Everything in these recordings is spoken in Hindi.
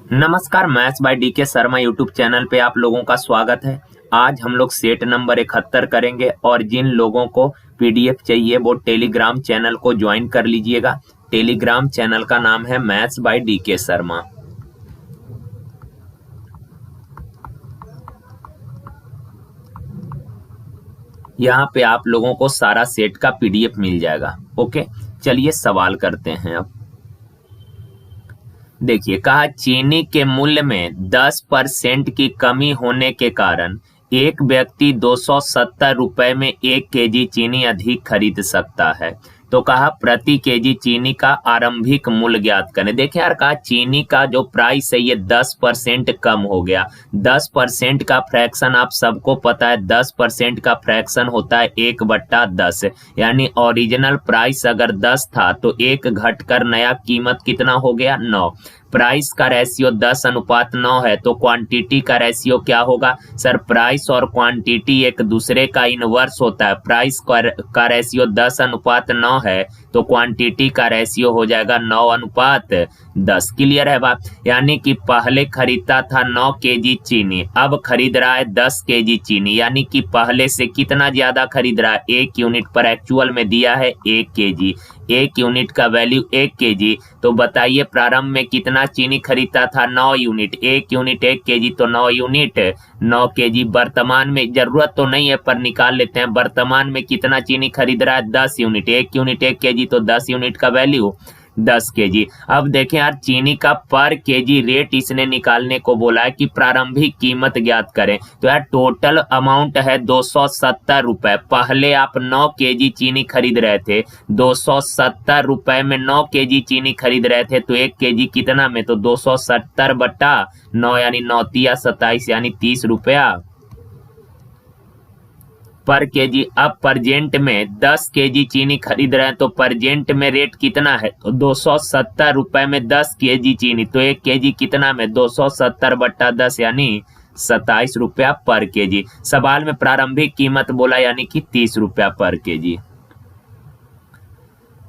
नमस्कार, maths by DK Sharma YouTube channel पे आप लोगों का स्वागत है। आज हम लोग सेट नंबर 71 करेंगे और जिन लोगों को पीडीएफ चाहिए वो टेलीग्राम चैनल को ज्वाइन कर लीजिएगा। टेलीग्राम चैनल का नाम है मैथ्स बाय डीके शर्मा। यहाँ पे आप लोगों को सारा सेट का पीडीएफ मिल जाएगा। ओके, चलिए सवाल करते हैं। अब देखिए, कहा चीनी के मूल्य में 10% की कमी होने के कारण एक व्यक्ति 270 रुपए में 1 केजी चीनी अधिक खरीद सकता है। तो कहा प्रति केजी चीनी का आरंभिक मूल्य ज्ञात करें। देखिए यार, कहा चीनी का जो प्राइस है ये 10% कम हो गया। 10% का फ्रैक्शन आप सबको पता है, 10% का फ्रैक्शन होता है 1/10। यानी ओरिजिनल प्राइस अगर 10 था तो 1 घटकर नया कीमत कितना हो गया, 9। प्राइस का रेशियो 10:9 है तो क्वांटिटी का रेशियो क्या होगा सर? प्राइस और क्वांटिटी एक दूसरे का इनवर्स होता है। प्राइस का रेशियो 10:9 है तो क्वांटिटी का रेशियो हो जाएगा 9:10। क्लियर है बात? यानी कि पहले खरीदता था 9 केजी चीनी, अब खरीद रहा है 10 केजी चीनी। यानी कि पहले से कितना ज्यादा खरीद रहा है, 1 यूनिट पर। एक्चुअल में दिया है 1 केजी, 1 यूनिट का वैल्यू 1 केजी। तो बताइए प्रारंभ में कितना चीनी खरीदता था, 9 यूनिट। 1 यूनिट 1 केजी तो 9 यूनिट 9 केजी। वर्तमान में जरूरत तो नहीं है पर निकाल लेते हैं, वर्तमान में कितना चीनी खरीद रहा है, 10 यूनिट। 1 यूनिट 1 केजी तो 10 यूनिट का वैल्यू 10 केजी। अब देखें यार, चीनी का पर केजी रेट इसने निकालने को बोला है कि प्रारंभिक कीमत ज्ञात करें। तो यार टोटल अमाउंट है 270 रुपए। पहले आप 9 केजी चीनी खरीद रहे थे, 270 रुपए में 9 केजी चीनी खरीद रहे थे तो 1 केजी कितना में, तो 270/9 यानी 9 तिया 27 यानी 30 रुपया पर केजी। अब परजेंट में 10 केजी चीनी खरीद रहे हैं तो परजेंट में रेट कितना है, तो 270 रुपए में 10 केजी चीनी तो 1 केजी कितना में, 270/10 यानी 27 रुपया पर केजी। सवाल में प्रारंभिक कीमत बोला यानी कि 30 रुपया पर केजी।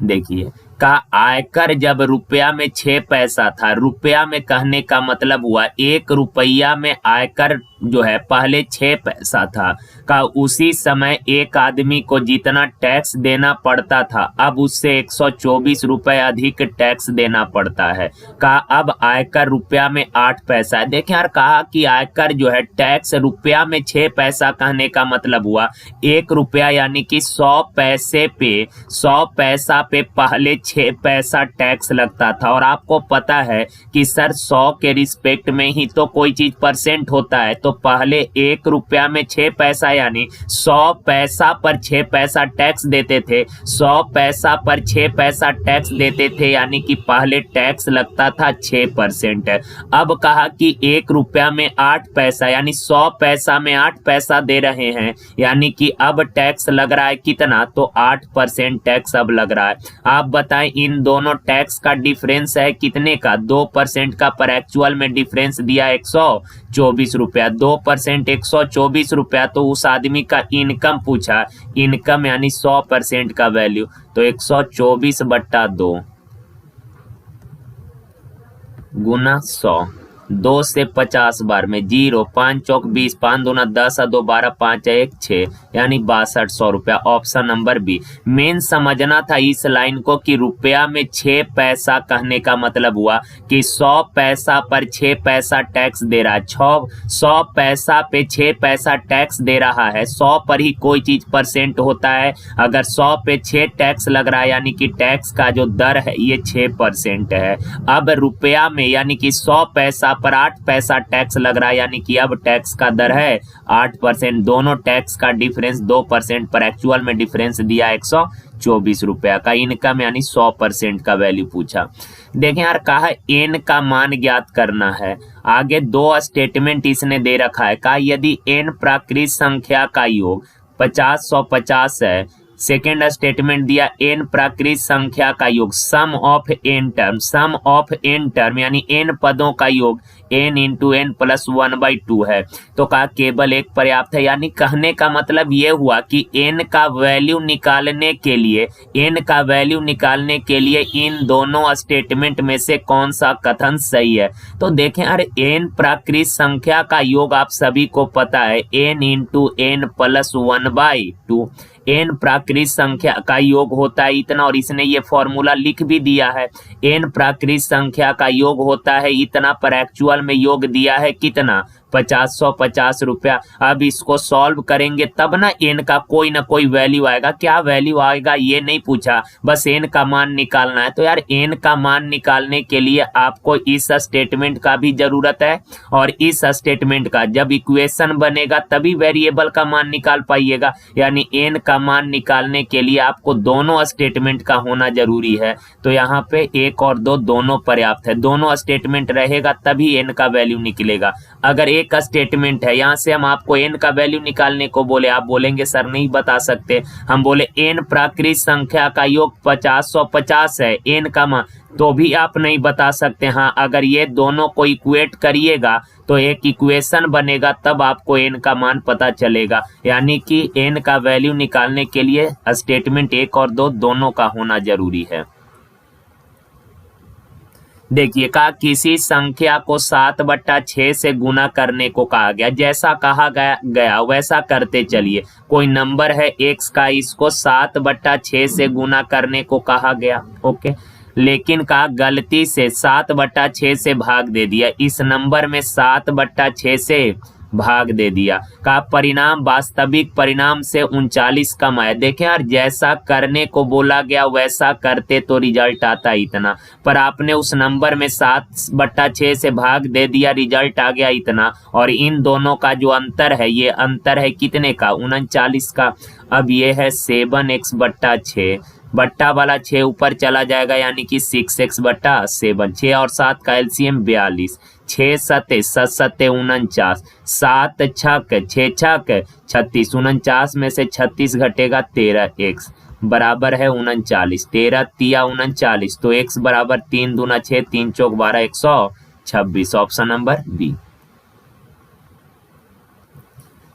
देखिए, का आयकर जब रुपया में 6 पैसा था, रुपया में कहने का मतलब हुआ 1 रुपया में आयकर जो है पहले 6 पैसा था। का उसी समय एक आदमी को जितना टैक्स देना पड़ता था अब उससे 124 रुपए अधिक टैक्स देना पड़ता है। का अब आयकर रुपया में 8 पैसा है। देखें यार, कहा कि आयकर जो है टैक्स रुपया में 6 पैसा कहने का मतलब हुआ 1 रुपया यानी कि 100 पैसे पे 100 पैसा पे पहले 6 पैसा टैक्स लगता था। और आपको पता है कि सर 100 के रिस्पेक्ट में ही तो कोई चीज परसेंट होता है, तो पहले 1 रुपया में 6 पैसा यानी 100 पैसा पर 6 पैसा टैक्स देते थे। 100 पैसा पर 6 पैसा टैक्स देते थे यानी कि पहले टैक्स लगता था 6%। अब कहा कि 1 रुपया में 8 पैसा यानी 100 पैसा में 8 पैसा दे रहे हैं यानी कि अब टैक्स लग रहा है कितना, तो 8% टैक्स अब लग रहा है। आप बताएं इन दोनों टैक्स का डिफरेंस है कितने का, 2% का। पर एक्चुअल में डिफरेंस दिया 124 रुपया। 2% 124 रुपया। तो उस आदमी का इनकम पूछा, इनकम यानी 100% का वैल्यू, तो 124/2 गुना 100। 2 से 50 बार में 0, 5 चौक 20, 5 दूना 10, 2 12, 5 1 6 यानी 6200 रुपया। Option number B. मेन समझना था इस लाइन को कि रुपया में 6 पैसा कहने का मतलब हुआ कि 100 पैसा पर 6 पैसा टैक्स दे रहा है। 100 पैसा पे 6 पैसा टैक्स दे रहा है। 100 पर ही कोई चीज परसेंट होता है। अगर 100 पे 6 टैक्स लग रहा है यानी कि टैक्स का जो दर है ये 6% है। अब रुपया में यानी कि 100 पैसा पर 8 पैसा टैक्स लग रहा है यानी कि अब टैक्स का दर है 8%। दोनों टैक्स का डिफरेंस 2%। पर एक्चुअल में डिफरेंस दिया 124 रुपया का। इनकम यानी 100% का वैल्यू पूछा। देखें यार, कहा एन का मान ज्ञात करना है। आगे 2 स्टेटमेंट इसने दे रखा है। कहा यदि एन प्राकृत संख्या का योग 50 150 है, सेकेंड स्टेटमेंट दिया n प्राकृत संख्या का योग, sum of n term, sum of n term यानी n पदों का योग n इंटू n प्लस 1/2 है। तो कहा केवल एक पर्याप्त है, यानी कहने का मतलब ये हुआ कि n का वैल्यू निकालने के लिए, n का वैल्यू निकालने के लिए इन दोनों स्टेटमेंट में से कौन सा कथन सही है। तो देखें, अरे n प्राकृत संख्या का योग आप सभी को पता है n into n plus 1/2, n प्राकृत संख्या का योग होता है इतना, और इसने ये फॉर्मूला लिख भी दिया है, n प्राकृत संख्या का योग होता है इतना, पर एक्चुअल में योग दिया है कितना, 50 रुपया। अब इसको सॉल्व करेंगे तब ना n का कोई ना कोई वैल्यू आएगा, क्या वैल्यू आएगा ये नहीं पूछा, बस n का मान निकालना है। तो यार n का मान निकालने के लिए आपको इस स्टेटमेंट का भी जरूरत है, और इस स्टेटमेंट का जब इक्वेशन बनेगा तभी वेरिएबल का मान निकाल पाइएगा, यानी n का मान निकालने के लिए आपको दोनों स्टेटमेंट का होना जरूरी है। तो यहाँ पे 1 और 2 दोनों पर्याप्त है, दोनों स्टेटमेंट रहेगा तभी n का वैल्यू निकलेगा। अगर एक स्टेटमेंट है, यहाँ से हम आपको n का वैल्यू निकालने को बोले, आप बोलेंगे सर नहीं बता सकते, हम बोले n प्राकृत संख्या का योग 50 है, n का मान, तो भी आप नहीं बता सकते। हाँ, अगर ये दोनों को इक्वेट करिएगा तो एक इक्वेशन बनेगा, तब आपको n का मान पता चलेगा, यानी कि n का वैल्यू निकालने के लिए स्टेटमेंट 1 और 2 दोनों का होना जरूरी है। देखिए, कहा किसी संख्या को 7/6 से गुना करने को कहा गया, जैसा कहा गया वैसा करते चलिए। कोई नंबर है x का, इसको 7/6 से गुना करने को कहा गया, ओके, लेकिन कहा गलती से 7/6 से भाग दे दिया, इस नंबर में 7/6 से भाग दे दिया। कहा परिणाम वास्तविक परिणाम से 39 कम आया। देखें यार, जैसा करने को बोला गया वैसा करते तो रिजल्ट आता इतना, पर आपने उस नंबर में 7/6 से भाग दे दिया, रिजल्ट आ गया इतना। और इन दोनों का जो अंतर है, ये अंतर है कितने का, 39 का। अब ये है 7x/6, बट्टा वाला 6 ऊपर चला जाएगा, यानी कि 6x/7, 6 और 7 का एलसीएम 42, 6 सते 49, 7 छक 6 छक 36, 49 में से 36 घटेगा 13x बराबर है 39, 13 तिया 39, तो x बराबर 3 दूना 6, 3 चौक 12, 126, ऑप्शन नंबर बी।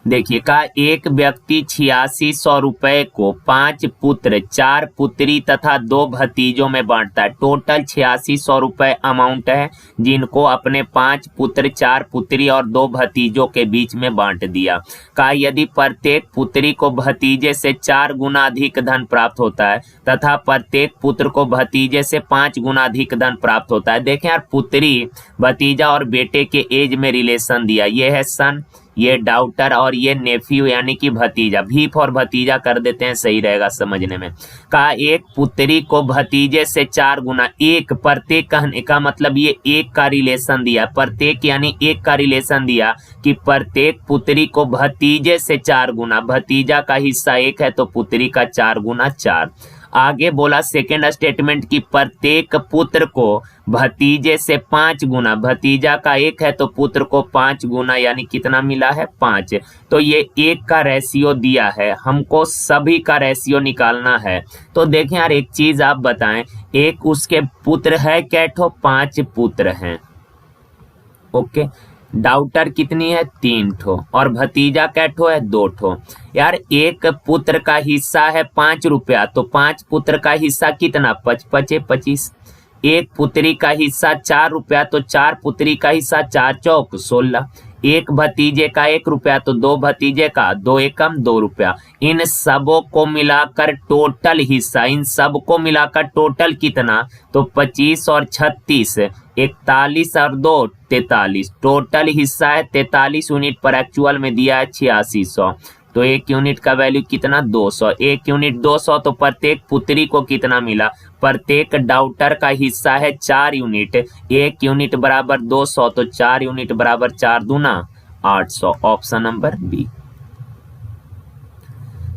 देखिए, कहा एक व्यक्ति 8600 रुपए को 5 पुत्र 4 पुत्री तथा 2 भतीजों में बांटता है। टोटल 8600 रुपए अमाउंट है, जिनको अपने 5 पुत्र 4 पुत्री और 2 भतीजों के बीच में बांट दिया। कहा यदि प्रत्येक पुत्री को भतीजे से 4 गुना अधिक धन प्राप्त होता है तथा प्रत्येक पुत्र को भतीजे से 5 गुना अधिक धन प्राप्त होता है। देखें यार, पुत्री, भतीजा और बेटे के एज में रिलेशन दिया, ये है सन, ये डाउटर और ये नेफ्यू यानी कि भतीजा, भी फॉर भतीजा कर देते हैं, सही रहेगा समझने में। कहा एक पुत्री को भतीजे से 4 गुना, एक प्रत्येक कहने का मतलब ये एक का रिलेशन दिया, प्रत्येक यानी एक का रिलेशन दिया कि प्रत्येक पुत्री को भतीजे से 4 गुना, भतीजा का हिस्सा 1 है तो पुत्री का 4 गुना 4। आगे बोला सेकेंड स्टेटमेंट की प्रत्येक पुत्र को भतीजे से 5 गुना, भतीजा का 1 है तो पुत्र को 5 गुना, यानी कितना मिला है 5। तो ये 1 का रेशियो दिया है, हमको सभी का रेशियो निकालना है। तो देखें यार, एक चीज आप बताएं, एक उसके पुत्र है कैठो, 5 पुत्र हैं, ओके, डाउटर कितनी है 3 ठो, और भतीजा कैठो है 2 ठो। यार एक पुत्र का हिस्सा है 5 रुपया, तो 5 पुत्र का हिस्सा कितना, 5 25। एक पुत्री का हिस्सा 4 रुपया, तो 4 पुत्री का हिस्सा 4 चौक 16। एक भतीजे का 1 रुपया, तो 2 भतीजे का 2 एकम 2 रुपया। इन सबों को मिलाकर टोटल हिस्सा, इन सब को मिलाकर टोटल कितना, तो 25 और 36, 41 और 2 43, टोटल हिस्सा है 43 यूनिट, पर एक्चुअल में दिया है 8600। तो 1 यूनिट का वैल्यू कितना, 200। 1 यूनिट 200, तो प्रत्येक पुत्री को कितना मिला, प्रत्येक डाउटर का हिस्सा है 4 यूनिट, 1 यूनिट बराबर 200, तो 4 यूनिट बराबर 4 दूना 800, ऑप्शन नंबर बी।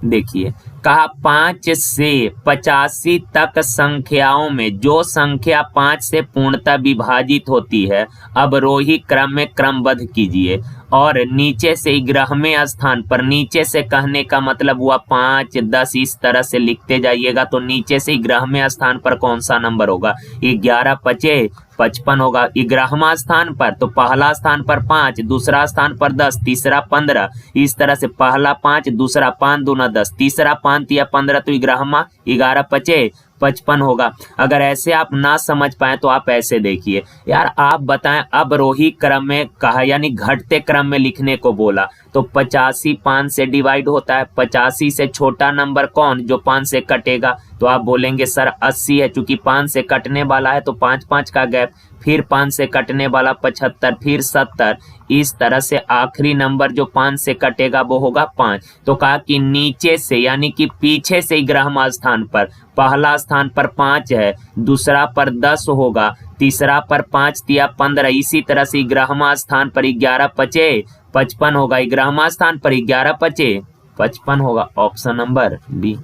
देखिए कहा 5 से 85 तक संख्याओं में जो संख्या 5 से पूर्णतः विभाजित होती है अवरोही क्रम में क्रमबद्ध कीजिए। और नीचे से ग्यारहवें स्थान पर, नीचे से कहने का मतलब हुआ 5, 10 इस तरह से लिखते जाइएगा। तो नीचे से 11वें स्थान पर कौन सा नंबर होगा? 11 पचे 55 होगा। 11वां स्थान पर तो पहला स्थान पर 5, दूसरा स्थान पर 10, तीसरा 15, इस तरह से पहला 5, दूसरा 5 दूना 10, तीसरा 5 या 15, तो 11वां 11 पचे 55 होगा। अगर ऐसे आप ना समझ पाए तो आप ऐसे देखिए यार, आप बताएं अवरोही क्रम में कहा यानी घटते क्रम में लिखने को बोला तो 85 5 से डिवाइड होता है। 85 से छोटा नंबर कौन जो 5 से कटेगा? तो आप बोलेंगे सर 80 है, चूंकि 5 से कटने वाला है तो 5 5 का गैप, फिर 5 से कटने वाला 75, फिर 70, इस तरह से आखिरी नंबर जो 5 से कटेगा वो होगा 5। तो कहा कि नीचे से यानी कि पीछे से 11वां स्थान पर, पहला स्थान पर 5 है, दूसरा पर 10 होगा, तीसरा पर 5 तिया 15, इसी तरह से 11वां स्थान पर 11 पचे 55 होगा। 11वां स्थान पर 11 पचे 55 होगा। Option number B.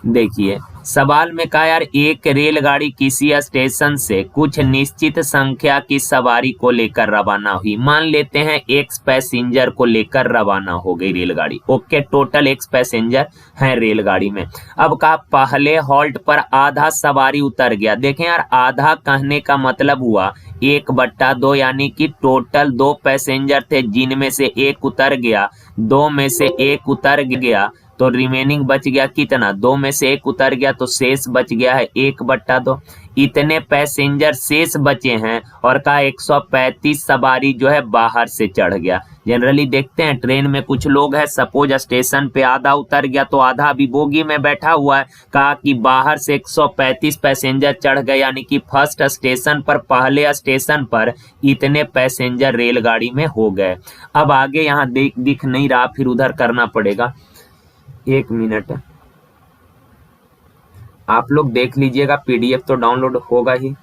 देखिए सवाल में कहा यार एक रेलगाड़ी किसी स्टेशन से कुछ निश्चित संख्या की सवारी को लेकर रवाना हुई। मान लेते हैं एक्स पैसेंजर को लेकर रवाना हो गई रेलगाड़ी। ओके, टोटल एक्स पैसेंजर हैं रेलगाड़ी में। अब कहा पहले हॉल्ट पर आधा सवारी उतर गया। देखें यार, आधा कहने का मतलब हुआ 1/2, यानी कि टोटल 2 पैसेंजर थे जिनमें से एक उतर गया, 2 में से एक उतर गया तो रिमेनिंग बच गया कितना? 2 में से एक उतर गया तो शेष बच गया है 1/2। इतने पैसेंजर शेष बचे हैं और कहा 135 सवारी जो है बाहर से चढ़ गया। जनरली देखते हैं ट्रेन में कुछ लोग हैं, सपोज स्टेशन पे आधा उतर गया तो आधा अभी बोगी में बैठा हुआ है। कहा कि बाहर से 135 पैसेंजर चढ़ गए, यानी कि फर्स्ट स्टेशन पर, पहले स्टेशन पर इतने पैसेंजर रेलगाड़ी में हो गए। अब आगे यहाँ दिख नहीं रहा, फिर उधर करना पड़ेगा। 1 मिनट आप लोग देख लीजिएगा, पीडीएफ तो डाउनलोड होगा ही।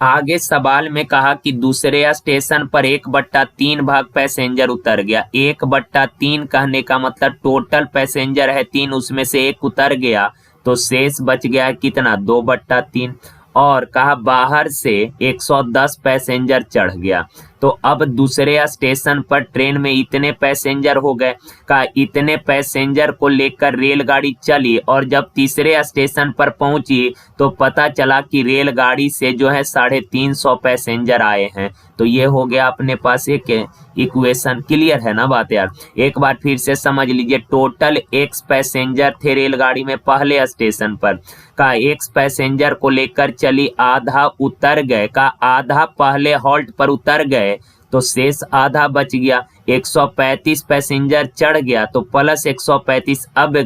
आगे सवाल में कहा कि दूसरे स्टेशन पर 1/3 भाग पैसेंजर उतर गया। 1/3 कहने का मतलब टोटल पैसेंजर है 3, उसमें से एक उतर गया तो शेष बच गया है कितना? 2/3। और कहा बाहर से 110 पैसेंजर चढ़ गया। तो अब दूसरे स्टेशन पर ट्रेन में इतने पैसेंजर हो गए। कहा इतने पैसेंजर को लेकर रेलगाड़ी चली और जब तीसरे स्टेशन पर पहुंची तो पता चला कि रेलगाड़ी से जो है 350 पैसेंजर आए हैं। तो ये हो गया अपने पास एक इक्वेशन। क्लियर है ना बात यार? एक बार फिर से समझ लीजिए, टोटल एक्स पैसेंजर थे रेलगाड़ी में पहले स्टेशन पर। का एक्स पैसेंजर को लेकर चली, आधा उतर गए, का आधा पहले हॉल्ट पर उतर गए तो शेष आधा बच गया। 135 पैसेंजर चढ़ गया तो प्लस 135। अब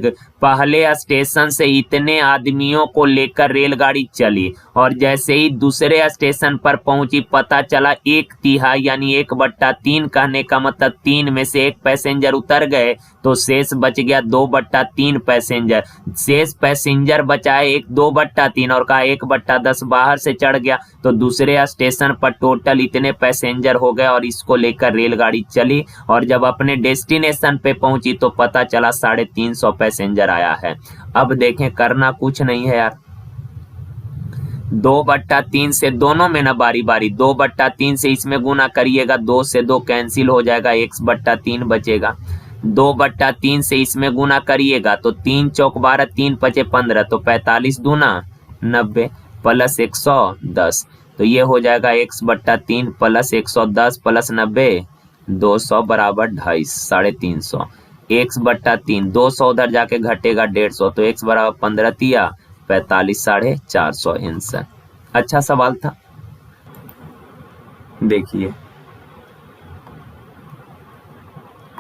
पहले स्टेशन से इतने आदमियों को लेकर रेलगाड़ी चली और जैसे ही दूसरे स्टेशन पर पहुंची पता चला 1/3 यानी 1/3 कहने का मतलब 3 में से एक पैसेंजर उतर गए तो शेष बच गया 2/3 पैसेंजर। शेष पैसेंजर बचाए 2/3 और कहा 1/10 बाहर से चढ़ गया तो दूसरे स्टेशन पर टोटल इतने पैसेंजर हो गए और इसको लेकर रेलगाड़ी चली और जब अपने डेस्टिनेशन पे पहुंची तो पता चला 350 पैसेंजर आया है। अब देखें, करना कुछ नहीं है यार, 2/3 से दोनों में ना बारी बारी 2/3 से इसमें गुना करिएगा, 2 से 2 कैंसिल हो जाएगा, 1/3 बचेगा। 2/3 से इसमें गुना करिएगा तो 3 चौक 12, 3 पचे 15, तो 45 दूना 90 प्लस 110, तो ये हो जाएगा x/3 प्लस 110 प्लस 90 200 बराबर 250, 350। x/3 200 उधर जाके घटेगा 150, तो x बराबर 15 तिया 45 450 आंसर। अच्छा सवाल था। देखिए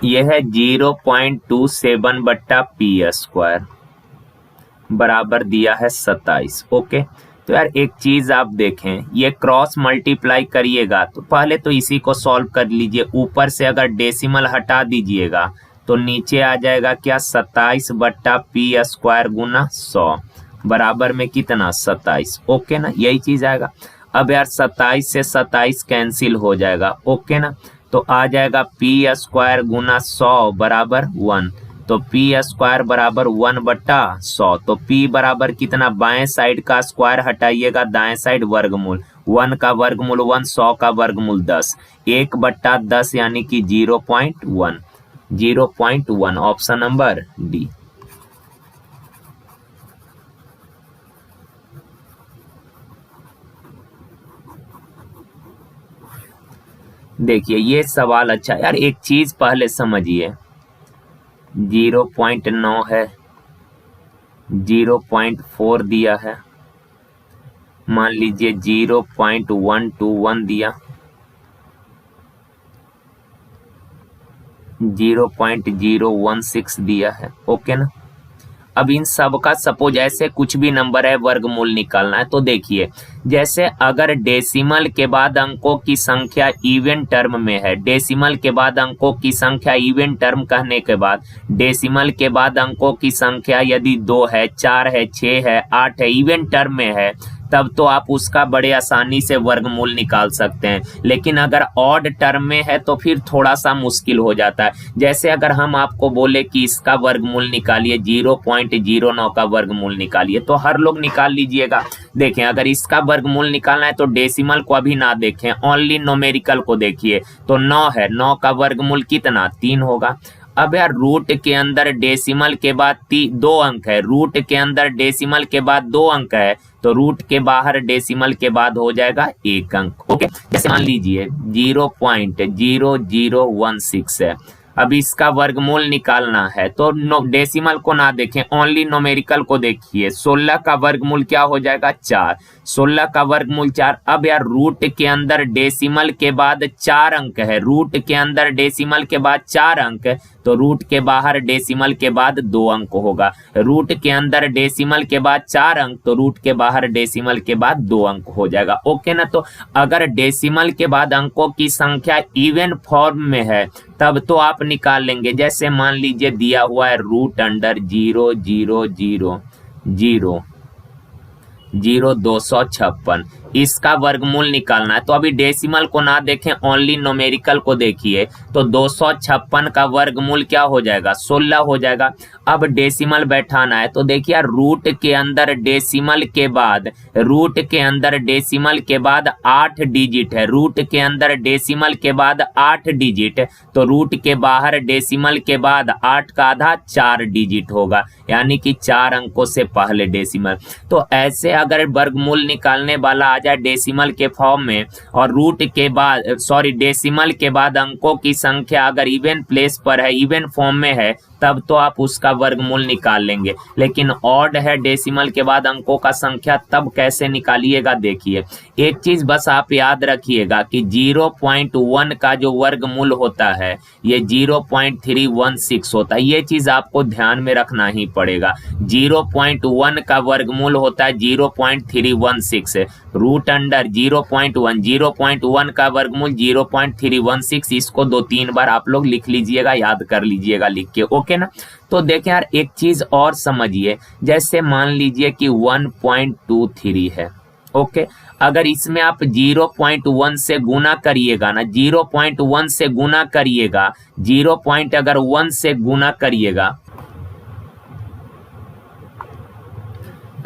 यह है 0.27/p² बराबर दिया है 27। ओके, तो यार एक चीज आप देखें, ये क्रॉस मल्टीप्लाई करिएगा तो पहले तो इसी को सॉल्व कर लीजिए। ऊपर से अगर डेसिमल हटा दीजिएगा तो नीचे आ जाएगा क्या? 27/p² गुना 100 बराबर में कितना? 27। ओके ना, यही चीज आएगा। अब यार 27 से 27 कैंसिल हो जाएगा। ओके ना, तो आ जाएगा पी स्क्वायर गुना 100 बराबर 1। तो पी स्क्वायर बराबर 1/100। तो पी बराबर कितना, बाएं साइड का स्क्वायर हटाइएगा, दाएं साइड वर्गमूल, 1 का वर्गमूल 1, 100 का वर्गमूल 10, 1/10 यानी कि 0.1, 0.1 ऑप्शन नंबर डी। देखिए ये सवाल अच्छा यार, एक चीज पहले समझिए, 0.9 है, 0.4 दिया है, मान लीजिए 0.121 दिया, 0.016 दिया है, ओके ना। अब इन सब का सपोज ऐसे कुछ भी नंबर है, वर्गमूल निकालना है। तो देखिए जैसे अगर डेसिमल के बाद अंकों की संख्या इवन टर्म में है, डेसिमल के बाद अंकों की संख्या इवन टर्म कहने के बाद डेसिमल के बाद अंकों की संख्या यदि 2 है, 4 है, 6 है, 8 है, इवन टर्म में है, तब तो आप उसका बड़े आसानी से वर्गमूल निकाल सकते हैं। लेकिन अगर ऑड टर्म में है तो फिर थोड़ा सा मुश्किल हो जाता है। जैसे अगर हम आपको बोले कि इसका वर्गमूल निकालिए, 0.09 का वर्गमूल निकालिए, तो हर लोग निकाल लीजिएगा। देखें अगर इसका वर्गमूल निकालना है तो डेसिमल को अभी ना देखें, ओनली न्यूमेरिकल को देखिए। तो 9 है, 9 का वर्गमूल कितना, 3 होगा। अब यार रूट के अंदर डेसिमल के बाद 2 अंक है, रूट के अंदर डेसिमल के बाद 2 अंक है, तो रूट के बाहर डेसिमल के बाद हो जाएगा 1 अंक, ओके। जैसे मान लीजिए 0.0016 है, अब इसका वर्गमूल निकालना है तो डेसिमल को ना देखें, ओनली न्यूमेरिकल को देखिए। 16 का वर्गमूल क्या हो जाएगा, 4, 16 का वर्गमूल 4। अब यार रूट के अंदर डेसिमल के बाद 4 अंक है, रूट के अंदर डेसिमल के बाद 4 अंक, तो रूट के बाहर डेसिमल के बाद 2 अंक होगा। रूट के अंदर डेसिमल के बाद 4 अंक, तो रूट के बाहर डेसिमल के बाद 2 अंक हो जाएगा, ओके ना। तो अगर डेसिमल के बाद अंकों की संख्या इवन फॉर्म में है तब तो आप निकाल लेंगे। जैसे मान लीजिए दिया हुआ है √0.00000256, इसका वर्गमूल निकालना है। तो अभी डेसिमल को ना देखें, ओनली न्यूमेरिकल को देखिए। तो 256 का वर्गमूल क्या हो जाएगा, 16 हो जाएगा। अब डेसिमल बैठाना है तो देखिए रूट के अंदर डेसिमल के बाद, रूट के अंदर डेसिमल के बाद 8 डिजिट है, रूट के अंदर डेसिमल के बाद 8 डिजिट, तो रूट के बाहर डेसिमल के बाद 8 का आधा 4 डिजिट होगा, यानी कि 4 अंकों से पहले डेसिमल। तो ऐसे अगर वर्गमूल निकालने वाला आ जाए डेसिमल के फॉर्म में और रूट के बाद डेसिमल के बाद अंकों की संख्या अगर इवन प्लेस पर है, इवन फॉर्म में है, तब तो आप उसका वर्गमूल निकाल लेंगे। लेकिन ऑड है, डेसिमल के बाद अंकों का संख्या, तब कैसे निकालिएगा। देखिए एक चीज बस आप याद रखिएगा कि 0.1 का जो वर्गमूल होता है ये 0.316 होता है, ये चीज आपको ध्यान में रखना ही पड़ेगा। 0.1 का वर्गमूल होता है 0.316, रूट अंडर 0.1, 0.1 का वर्गमूल 0.316, इसको 2-3 बार आप लोग लिख लीजिएगा, याद कर लीजिएगा लिख के, ओके ना। तो देखें यार एक चीज और समझिए, जैसे मान लीजिए कि 1.23 है, ओके। अगर इसमें आप 0.1 से गुना करिएगा ना, 0.1 से गुना करिएगा, 0.1 से गुना करिएगा,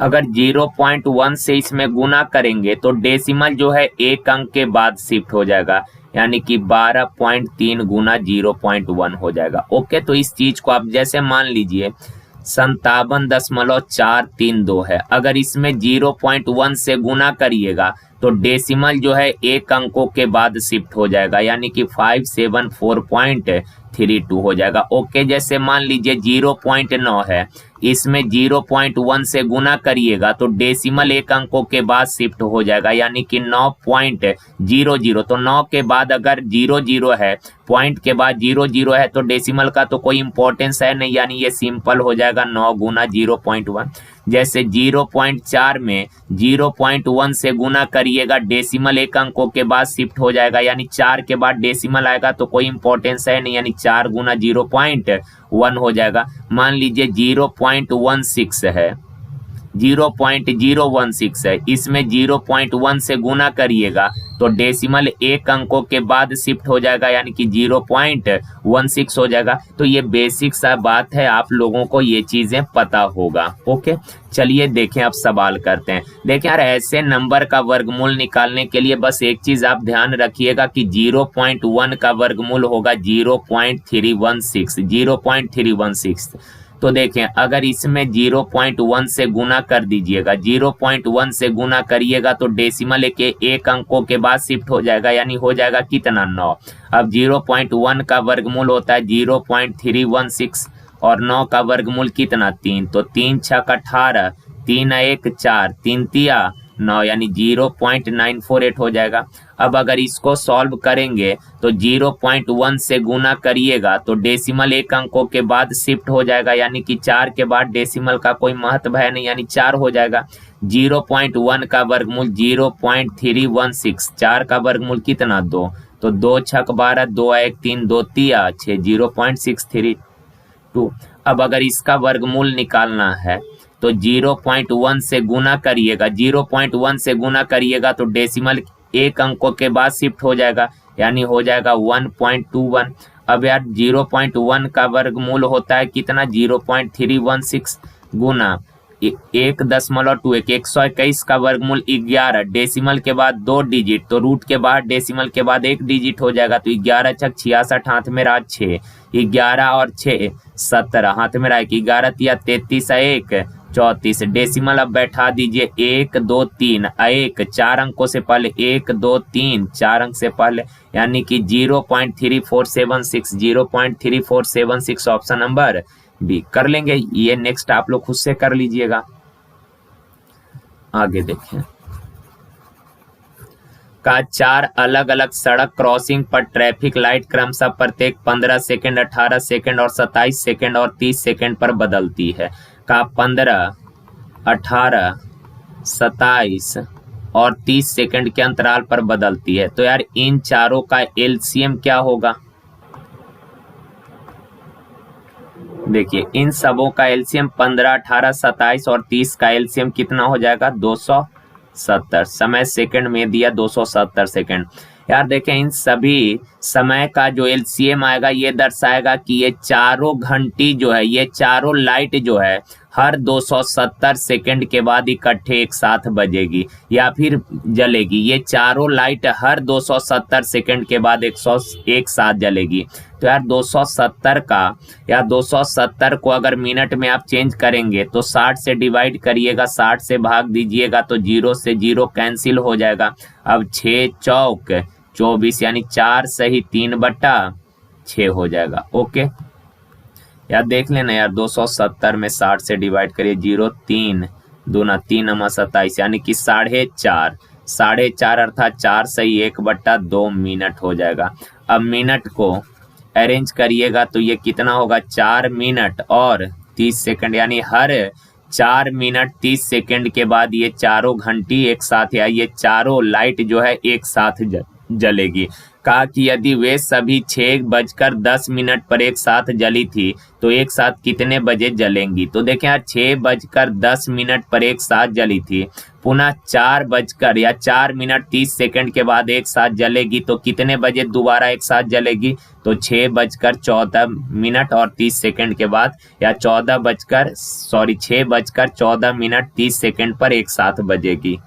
अगर 0.1 से इसमें गुना करेंगे तो डेसिमल जो है 1 अंक के बाद शिफ्ट हो जाएगा, यानी कि 12.3 गुना 0.1 हो जाएगा, ओके। तो इस चीज को आप जैसे मान लीजिए 57.432 है, अगर इसमें 0.1 से गुना करिएगा तो डेसिमल जो है 1 अंकों के बाद शिफ्ट हो जाएगा, यानी कि 574.32 हो जाएगा, ओके। जैसे मान लीजिए 0.9 है, इसमें 0.1 से गुना करिएगा तो डेसिमल 1 अंकों के बाद शिफ्ट हो जाएगा, यानी कि 9.00। तो 9 के बाद अगर 00 है, पॉइंट के बाद 00 है, तो डेसिमल का तो कोई इंपॉर्टेंस है नहीं, यानी ये सिंपल हो जाएगा 9 गुना 0.1। जैसे 0.4 में 0.1 से गुना करिएगा, डेसिमल 1 अंकों के बाद शिफ्ट हो जाएगा, यानी 4 के बाद डेसिमल आएगा तो कोई इंपॉर्टेंस है नहीं, यानी 4 गुना 0.1 हो जाएगा। मान लीजिए 0.16 है, 0.016 है, इसमें 0.1 से गुना करिएगा तो डेसिमल एक अंकों के बाद शिफ्ट हो जाएगा यानी कि 0.16 हो जाएगा। तो ये बेसिक सा बात है, आप लोगों को ये चीजें पता होगा। ओके, चलिए देखें अब सवाल करते हैं। देखें यार, ऐसे नंबर का वर्गमूल निकालने के लिए बस एक चीज आप ध्यान रखिएगा कि 0.1 का वर्गमूल होगा 0.316, 0.316। तो देखें अगर इसमें 0.1 से गुना कर दीजिएगा, 0.1 से गुना करिएगा तो डेसिमल के एक अंकों के बाद शिफ्ट हो जाएगा, यानी हो जाएगा कितना 9। अब 0.1 का वर्गमूल होता है 0.316 और 9 का वर्गमूल कितना 3, तो 3 छक 18, 3 1 4, 3 तिया 9, यानी 0.948 हो जाएगा। अब अगर इसको सॉल्व करेंगे तो 0.1 से गुना करिएगा तो डेसिमल एक अंकों के बाद शिफ्ट हो जाएगा, यानी कि 4 के बाद डेसिमल का कोई महत्व है नहीं, यानी 4 हो जाएगा। 0.1 का वर्गमूल 0.316, 4 का वर्गमूल कितना 2, तो 2 छक 12, 2 1 3, 2 तिया 6, 0.632। अब अगर इसका वर्गमूल निकालना है तो 0.1 से गुना करिएगा, 0.1 से गुना करिएगा तो डेसिमल एक अंकों के बाद शिफ्ट हो जाएगा, यानी हो जाएगा 1.21। अब यार 0.1 का वर्गमूल होता है कितना 0.316 गुना 1.21, 121 का वर्गमूल 11, डेसिमल के बाद 2 डिजिट, तो रूट के बाद डेसिमल के बाद 1 डिजिट हो जाएगा, तो 11 छक 66, हाथ में रहा 6, 11 और 6 17, हाथ में रहा 11 तिया 33, 1 34, डेसिमल अब बैठा दीजिए 1 2 3, 1 4 अंकों से पहले, 1 2 3 4 अंक से पहले, यानी कि 0.3476, 0.3476 ऑप्शन नंबर बी। कर लेंगे ये, नेक्स्ट आप लोग खुद से कर लीजिएगा। आगे देखें, का 4 अलग अलग सड़क क्रॉसिंग पर ट्रैफिक लाइट क्रमशः प्रत्येक 15 सेकंड, 18 सेकंड और 27 सेकंड और 30 सेकंड पर बदलती है। का 15, 18, 27 और 30 सेकंड के अंतराल पर बदलती है। तो यार इन चारों का एलसीएम क्या होगा? देखिए इन सबों का एलसीएम 15, 18, 27 और 30 का एलसीएम कितना हो जाएगा 270। समय सेकंड में दिया 270 सेकंड। यार देखें इन सभी समय का जो एलसीएम आएगा ये दर्शाएगा कि ये चारों घंटी जो है, ये चारों लाइट जो है हर 270 सेकंड के बाद इकट्ठे एक साथ बजेगी या फिर जलेगी। ये चारों लाइट हर 270 सेकंड के बाद एक साथ जलेगी। तो यार 270 का या 270 को अगर मिनट में आप चेंज करेंगे तो 60 से डिवाइड करिएगा, 60 से भाग दीजिएगा तो 0 से 0 कैंसिल हो जाएगा। अब 6 चौक 24 यानी 4 सही 3/6 हो जाएगा। ओके यार देख लेना यार 270 में 60 से डिवाइड करिए, 0 3 दूना 3 नमा 27 यानी कि 4.5, 4.5 अर्थात 4 सही 1/2 मिनट हो जाएगा। अब मिनट को अरेंज करिएगा तो ये कितना होगा 4 मिनट और 30 सेकंड, यानी हर 4 मिनट 30 सेकंड के बाद ये चारों घंटी एक साथ या ये चारों लाइट जो है एक साथ जलेगी। कहा कि यदि वे सभी 6:10 पर एक साथ जली थी तो एक साथ कितने बजे जलेंगी? तो देखें यार 6:10 पर एक साथ जली थी, पुनः 4 मिनट 30 सेकंड के बाद एक साथ जलेगी तो कितने बजे दोबारा एक साथ जलेगी? तो 6:14 और 30 सेकंड के बाद या 6:14 30 सेकंड पर एक साथ बजेगी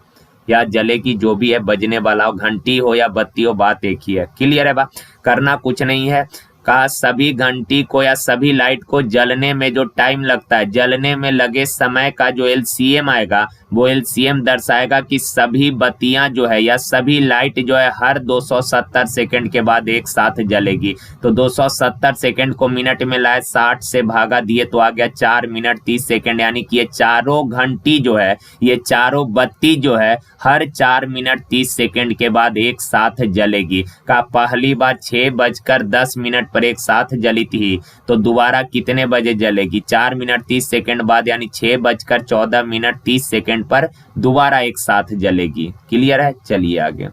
या जलेगी, जो भी है बजने वाला हो, घंटी हो या बत्ती हो, बात एक ही है। क्लियर है बा? करना कुछ नहीं है। का सभी घंटी को या सभी लाइट को जलने में जो टाइम लगता है, जलने में लगे समय का जो एलसीएम आएगा वो एलसीएम दर्शाएगा कि सभी बत्तियां जो है या सभी लाइट जो है हर 270 सेकंड के बाद एक साथ जलेगी। तो 270 सेकंड को मिनट में लाए, 60 से भागा दिए तो आ गया 4 मिनट 30 सेकंड, यानी कि ये चारों घंटी जो है, ये चारों बत्ती जो है हर 4 मिनट 30 सेकंड के बाद एक साथ जलेगी। का पहली बार 6:10 पर एक साथ जली थी तो दोबारा कितने बजे जलेगी? 4 मिनट 30 सेकंड बाद, यानी 6:14 30 सेकंड पर दोबारा एक साथ जलेगी। क्लियर है? चलिए आगे।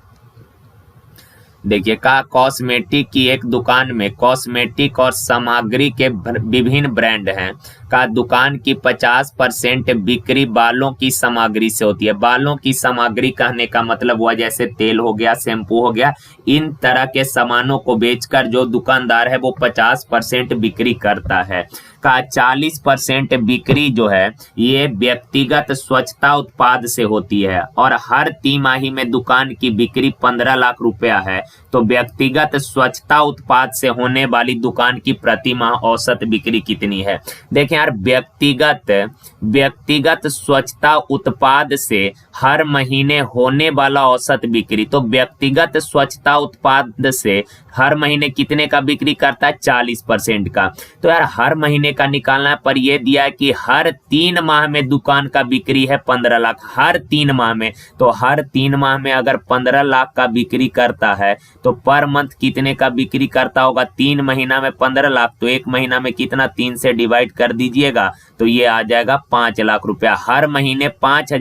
देखिए कहा कॉस्मेटिक की एक दुकान में कॉस्मेटिक और सामग्री के विभिन्न ब्रांड हैं। का दुकान की 50% बिक्री बालों की सामग्री से होती है। बालों की सामग्री कहने का मतलब हुआ जैसे तेल हो गया, शैम्पू हो गया, इन तरह के सामानों को बेचकर जो दुकानदार है वो 50% बिक्री करता है। का 40% बिक्री जो है ये व्यक्तिगत स्वच्छता उत्पाद से होती है और हर तिमाही में दुकान की बिक्री 15 लाख रुपया है। तो व्यक्तिगत स्वच्छता उत्पाद से होने वाली दुकान की प्रति माह औसत बिक्री कितनी है? देखें यार, व्यक्तिगत स्वच्छता उत्पाद से हर महीने होने वाला औसत बिक्री, तो व्यक्तिगत स्वच्छता उत्पाद से हर महीने कितने का बिक्री करता है? 40% का। तो यार हर महीने का निकालना है, पर यह दिया है कि हर 3 माह में दुकान का बिक्री है 15 लाख, हर 3 माह में। तो हर 3 माह में अगर 15 लाख का बिक्री करता है तो पर मंथ कितने का बिक्री करता होगा? 3 महीना में 15 लाख, तो एक महीना में कितना? 3 से डिवाइड कर दीजिएगा तो ये आ जाएगा 5 लाख रुपया। हर महीने 5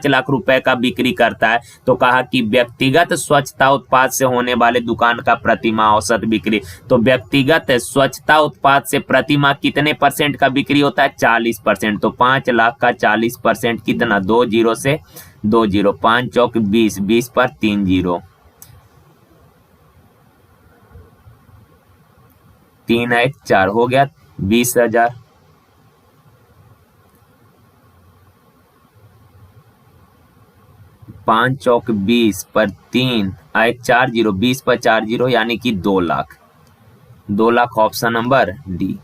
लाख रुपए का बिक्री करता है। तो कहा कि व्यक्तिगत स्वच्छता उत्पाद से होने वाले दुकान का प्रतिमाह औसत बिक्री, तो व्यक्तिगत स्वच्छता उत्पाद से प्रतिमाह कितने % का बिक्री होता है? 40%। तो 5 लाख का 40% कितना? 2 जीरो से 2 जीरो, 5 चौक 20, 20 पर 3 जीरो, 3 1 4 हो गया 20,000। 5 चौक 20 पर 3 1 4 जीरो, 20 पर 4 जीरो यानी कि 2 lakh. 2 lakh option number D.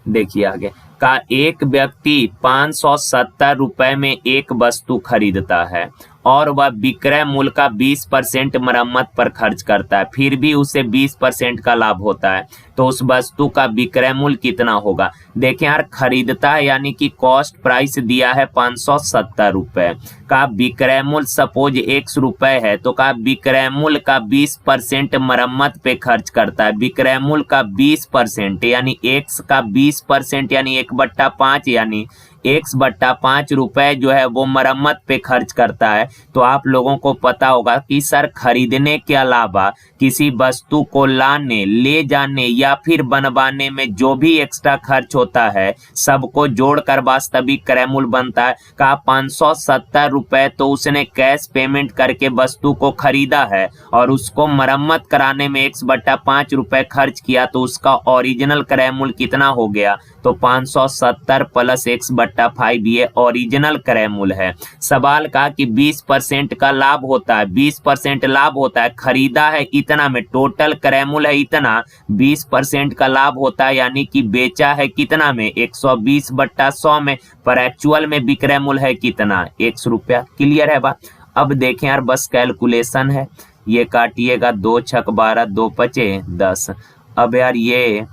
देखिए आगे का एक व्यक्ति 570 रुपए में एक वस्तु खरीदता है और वह विक्रय मूल्य का 20% मरम्मत पर खर्च करता है, फिर भी उसे 20% का लाभ होता है। तो उस वस्तु का विक्रय मूल्य कितना होगा? देखें यार, खरीदता है यानी कि कॉस्ट प्राइस दिया है 570 रुपए का, विक्रय मूल्य सपोज 100 रुपए है, तो का विक्रय मूल्य का 20% मरम्मत पे खर्च करता है। विक्रय मूल्य का 20% यानी x का 20% यानी 1/5 यानी x/5 रुपए जो है वो मरम्मत पे खर्च करता है। तो आप लोगों को पता होगा कि सर खरीदने के अलावा किसी वस्तु को लाने, ले जाने या फिर बनवाने में जो भी एक्स्ट्रा खर्च होता है सबको जोड़कर वास्तविक क्रय मूल्य बनता है। का 570 रुपए तो उसने कैश पेमेंट करके वस्तु को खरीदा है और उसको मरम्मत कराने में x/5 रुपए खर्च किया, तो उसका ओरिजिनल क्रय मूल्य कितना हो गया? तो 570 प्लस x/5 ये ओरिजिनल क्रय मूल्य है। सवाल का कि 20% का लाभ होता है, 20% लाभ होता है, खरीदा है इतना में, टोटल क्रय मूल्य है इतना, 20% का लाभ होता है यानी कि बेचा है कितना में? 120/100 में, पर एक्चुअल में विक्रय मूल्य है कितना? 100 रुपया। क्लियर है बात? अब देखें यार, बस कैलकुलेशन है, ये काटिएगा 2 छक 12, 2 पचे 10। अब यार ये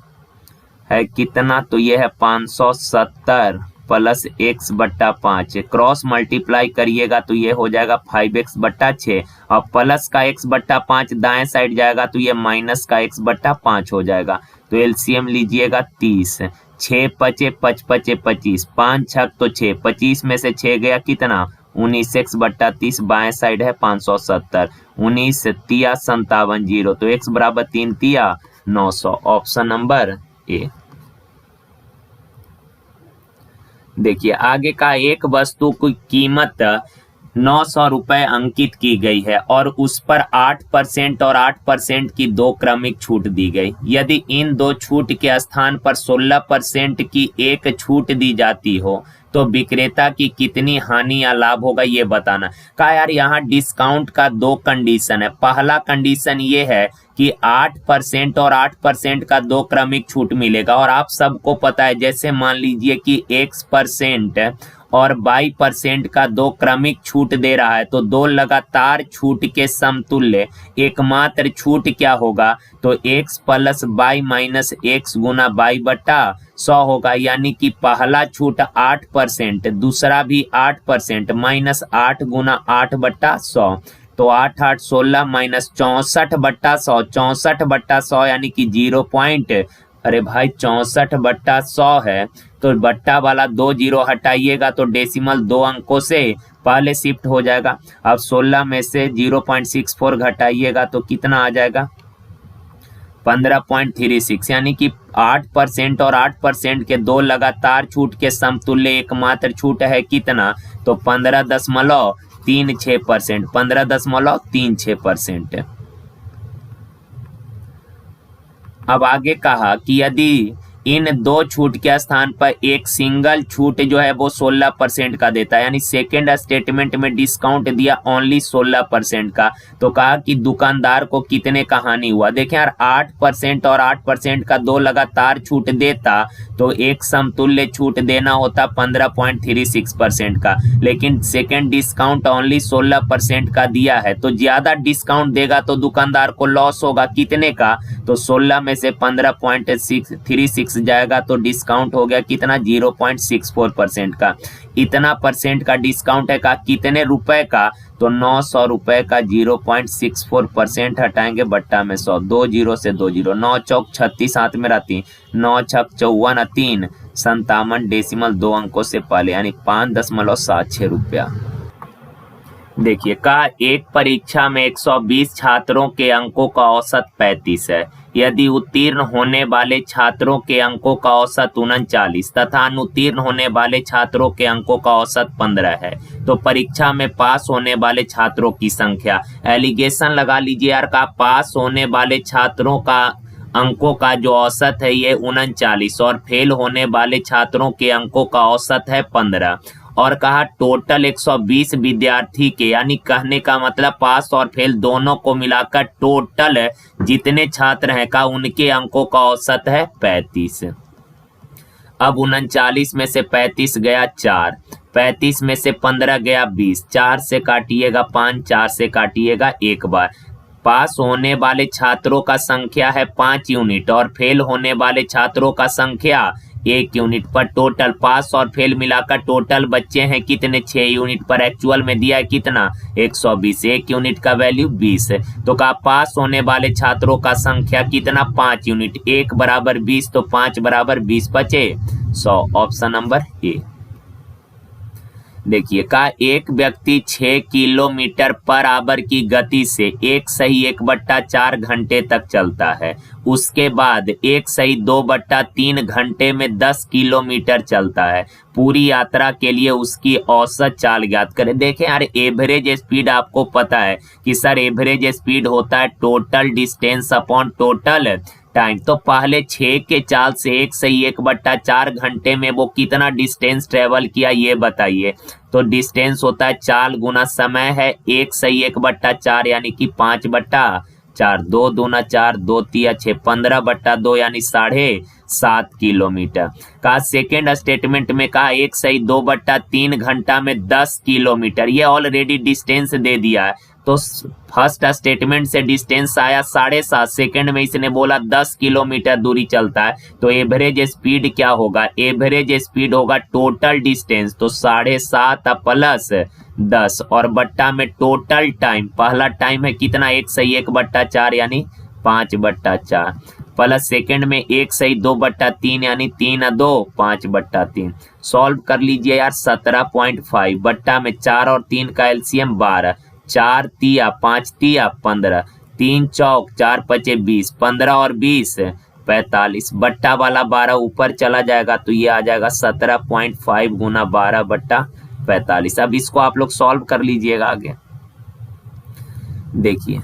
है कितना? तो ये है 570 प्लस x/5, क्रॉस मल्टीप्लाई करिएगा तो ये हो जाएगा 5x/6 और प्लस का x/5 दाएं साइड जाएगा तो ये माइनस का x/5 हो जाएगा। तो एलसीएम लीजिएगा 30, 6 पचे 5 पचे 25, 5 छक तो 6, 25 में से 6 गया कितना? 19, x/30 बाएं साइड है 570, 19 तिया 57 जीरो, तो x बराबर 3 तिया 900, ऑप्शन नंबर ए। देखिए आगे का, एक वस्तु की कीमत 900 रुपए अंकित की गई है और उस पर 8% और 8% की 2 क्रमिक छूट दी गई। यदि इन 2 छूट के स्थान पर 16% की एक छूट दी जाती हो तो विक्रेता की कितनी हानि या लाभ होगा ये बताना। का यार यहाँ डिस्काउंट का 2 कंडीशन है। पहला कंडीशन ये है कि 8% और 8% का 2 क्रमिक छूट मिलेगा और आप सबको पता है, जैसे मान लीजिए कि x% और y% का 2 क्रमिक छूट दे रहा है तो 2 लगातार छूट के समतुल्य एकमात्र छूट क्या होगा? तो x plus y minus x गुना y/100 होगा, यानी कि पहला छूट 8%, दूसरा भी 8% माइनस 8 गुना 8/100, तो 8 8 16 माइनस 64/100, 64/100 यानी कि 0 पॉइंट, अरे भाई 64/100 है तो बट्टा वाला 2 जीरो हटाइएगा तो डेसिमल 2 अंकों से पहले शिफ्ट हो जाएगा। अब 16 में से 0.64 घटाइएगा तो कितना आ जाएगा 15.36, यानी कि 8% और 8% के दो लगातार छूट के समतुल्य एकमात्र छूट है कितना, तो 15.36%, 15.36%। अब आगे कहा कि यदि इन दो छूट के स्थान पर एक सिंगल छूट जो है वो 16% का देता है, यानी सेकेंड स्टेटमेंट में डिस्काउंट दिया ओनली 16% का, तो कहा कि दुकानदार को कितने का हानि हुआ। देखें यार 8% और 8% का दो लगातार छूट देता तो एक समतुल्य छूट देना होता 15.36% का, लेकिन सेकेंड डिस्काउंट ओनली 16% का दिया है, तो ज्यादा डिस्काउंट देगा तो दुकानदार को लॉस होगा कितने का, तो 16 में से 15.36 जाएगा तो डिस्काउंट हो गया कितना 0.64% का। इतना परसेंट का डिस्काउंट है का कितने रुपए का, तो 900 रुपए का 0.64% हटाएंगे बट्टा में 100, 2 जीरो से 2 जीरो, 9 चौक 36 हाथ में रहती, 9 छक 54 3 57 डेसिमल 2 अंकों से पहले, यानी 5.76 रुपया। देखिए का एक परीक्षा में 120 छात्रों के अंकों का औसत 35 है, यदि उत्तीर्ण होने वाले छात्रों के अंकों का औसत 39 तथा अनुत्तीर्ण होने वाले छात्रों के अंकों का औसत 15 है, तो परीक्षा में पास होने वाले छात्रों की संख्या, एलिगेशन लगा लीजिए यार का पास होने वाले छात्रों का अंकों का जो औसत है ये 39 और फेल होने वाले छात्रों के अंकों का औसत है 15, और कहा टोटल 120 विद्यार्थी के, यानी कहने का मतलब पास और फेल दोनों को मिलाकर टोटल जितने छात्र हैं का उनके अंकों का औसत है 35। अब 39 में से 35 गया 4, 35 में से 15 गया 20, 4 से काटिएगा 5, 4 से काटिएगा 1 बार। पास होने वाले छात्रों का संख्या है 5 यूनिट और फेल होने वाले छात्रों का संख्या 1 यूनिट, पर टोटल पास और फेल मिलाकर टोटल बच्चे हैं कितने 6 यूनिट, पर एक्चुअल में दिया है कितना 120, 1 यूनिट का वैल्यू 20 है, तो कहा पास होने वाले छात्रों का संख्या कितना 5 यूनिट, 1 बराबर 20 तो 5 बराबर 20 बचे 100, ऑप्शन नंबर ए। देखिए का एक व्यक्ति 6 किलोमीटर पर आवर की गति से 1/4 घंटे तक चलता है, उसके बाद 1/2/3 घंटे में 10 किलोमीटर चलता है, पूरी यात्रा के लिए उसकी औसत चाल ज्ञात करें। देखें यार एवरेज स्पीड आपको पता है कि सर एवरेज स्पीड होता है total distance upon total time, तो पहले 6 के चाल से 1/4 घंटे में वो कितना डिस्टेंस ट्रेवल किया ये बताइए, तो डिस्टेंस होता है चाल गुना समय है 1/4 यानी कि 5/4, 2 दूना 4, 2 तिया 6, 15/2 यानी 7.5 किलोमीटर। कहा सेकेंड स्टेटमेंट में कहा 1/2/3 घंटा में 10 किलोमीटर, ये ऑलरेडी डिस्टेंस दे दिया है, तो फर्स्ट स्टेटमेंट से डिस्टेंस आया 7.5, सेकेंड में इसने बोला 10 किलोमीटर दूरी चलता है, तो एवरेज स्पीड क्या होगा, एवरेज स्पीड होगा टोटल डिस्टेंस, तो 7.5 प्लस 10 और बट्टा में टोटल टाइम, पहला टाइम है कितना 1/4 यानी 5/4 प्लस सेकेंड में 1/2/3 यानी 3/2 5/3। सॉल्व कर लीजिए यार 17.5 बट्टा में 4 और 3 का एलसीएम 12, 4 तिया 5 तिया 15, 3 चौक 4 पचे 20, 15 और 20 45, बट्टा वाला 12 ऊपर चला जाएगा तो ये आ जाएगा 17.5 गुना 12/45। अब इसको आप लोग सॉल्व कर लीजिएगा आगे। देखिए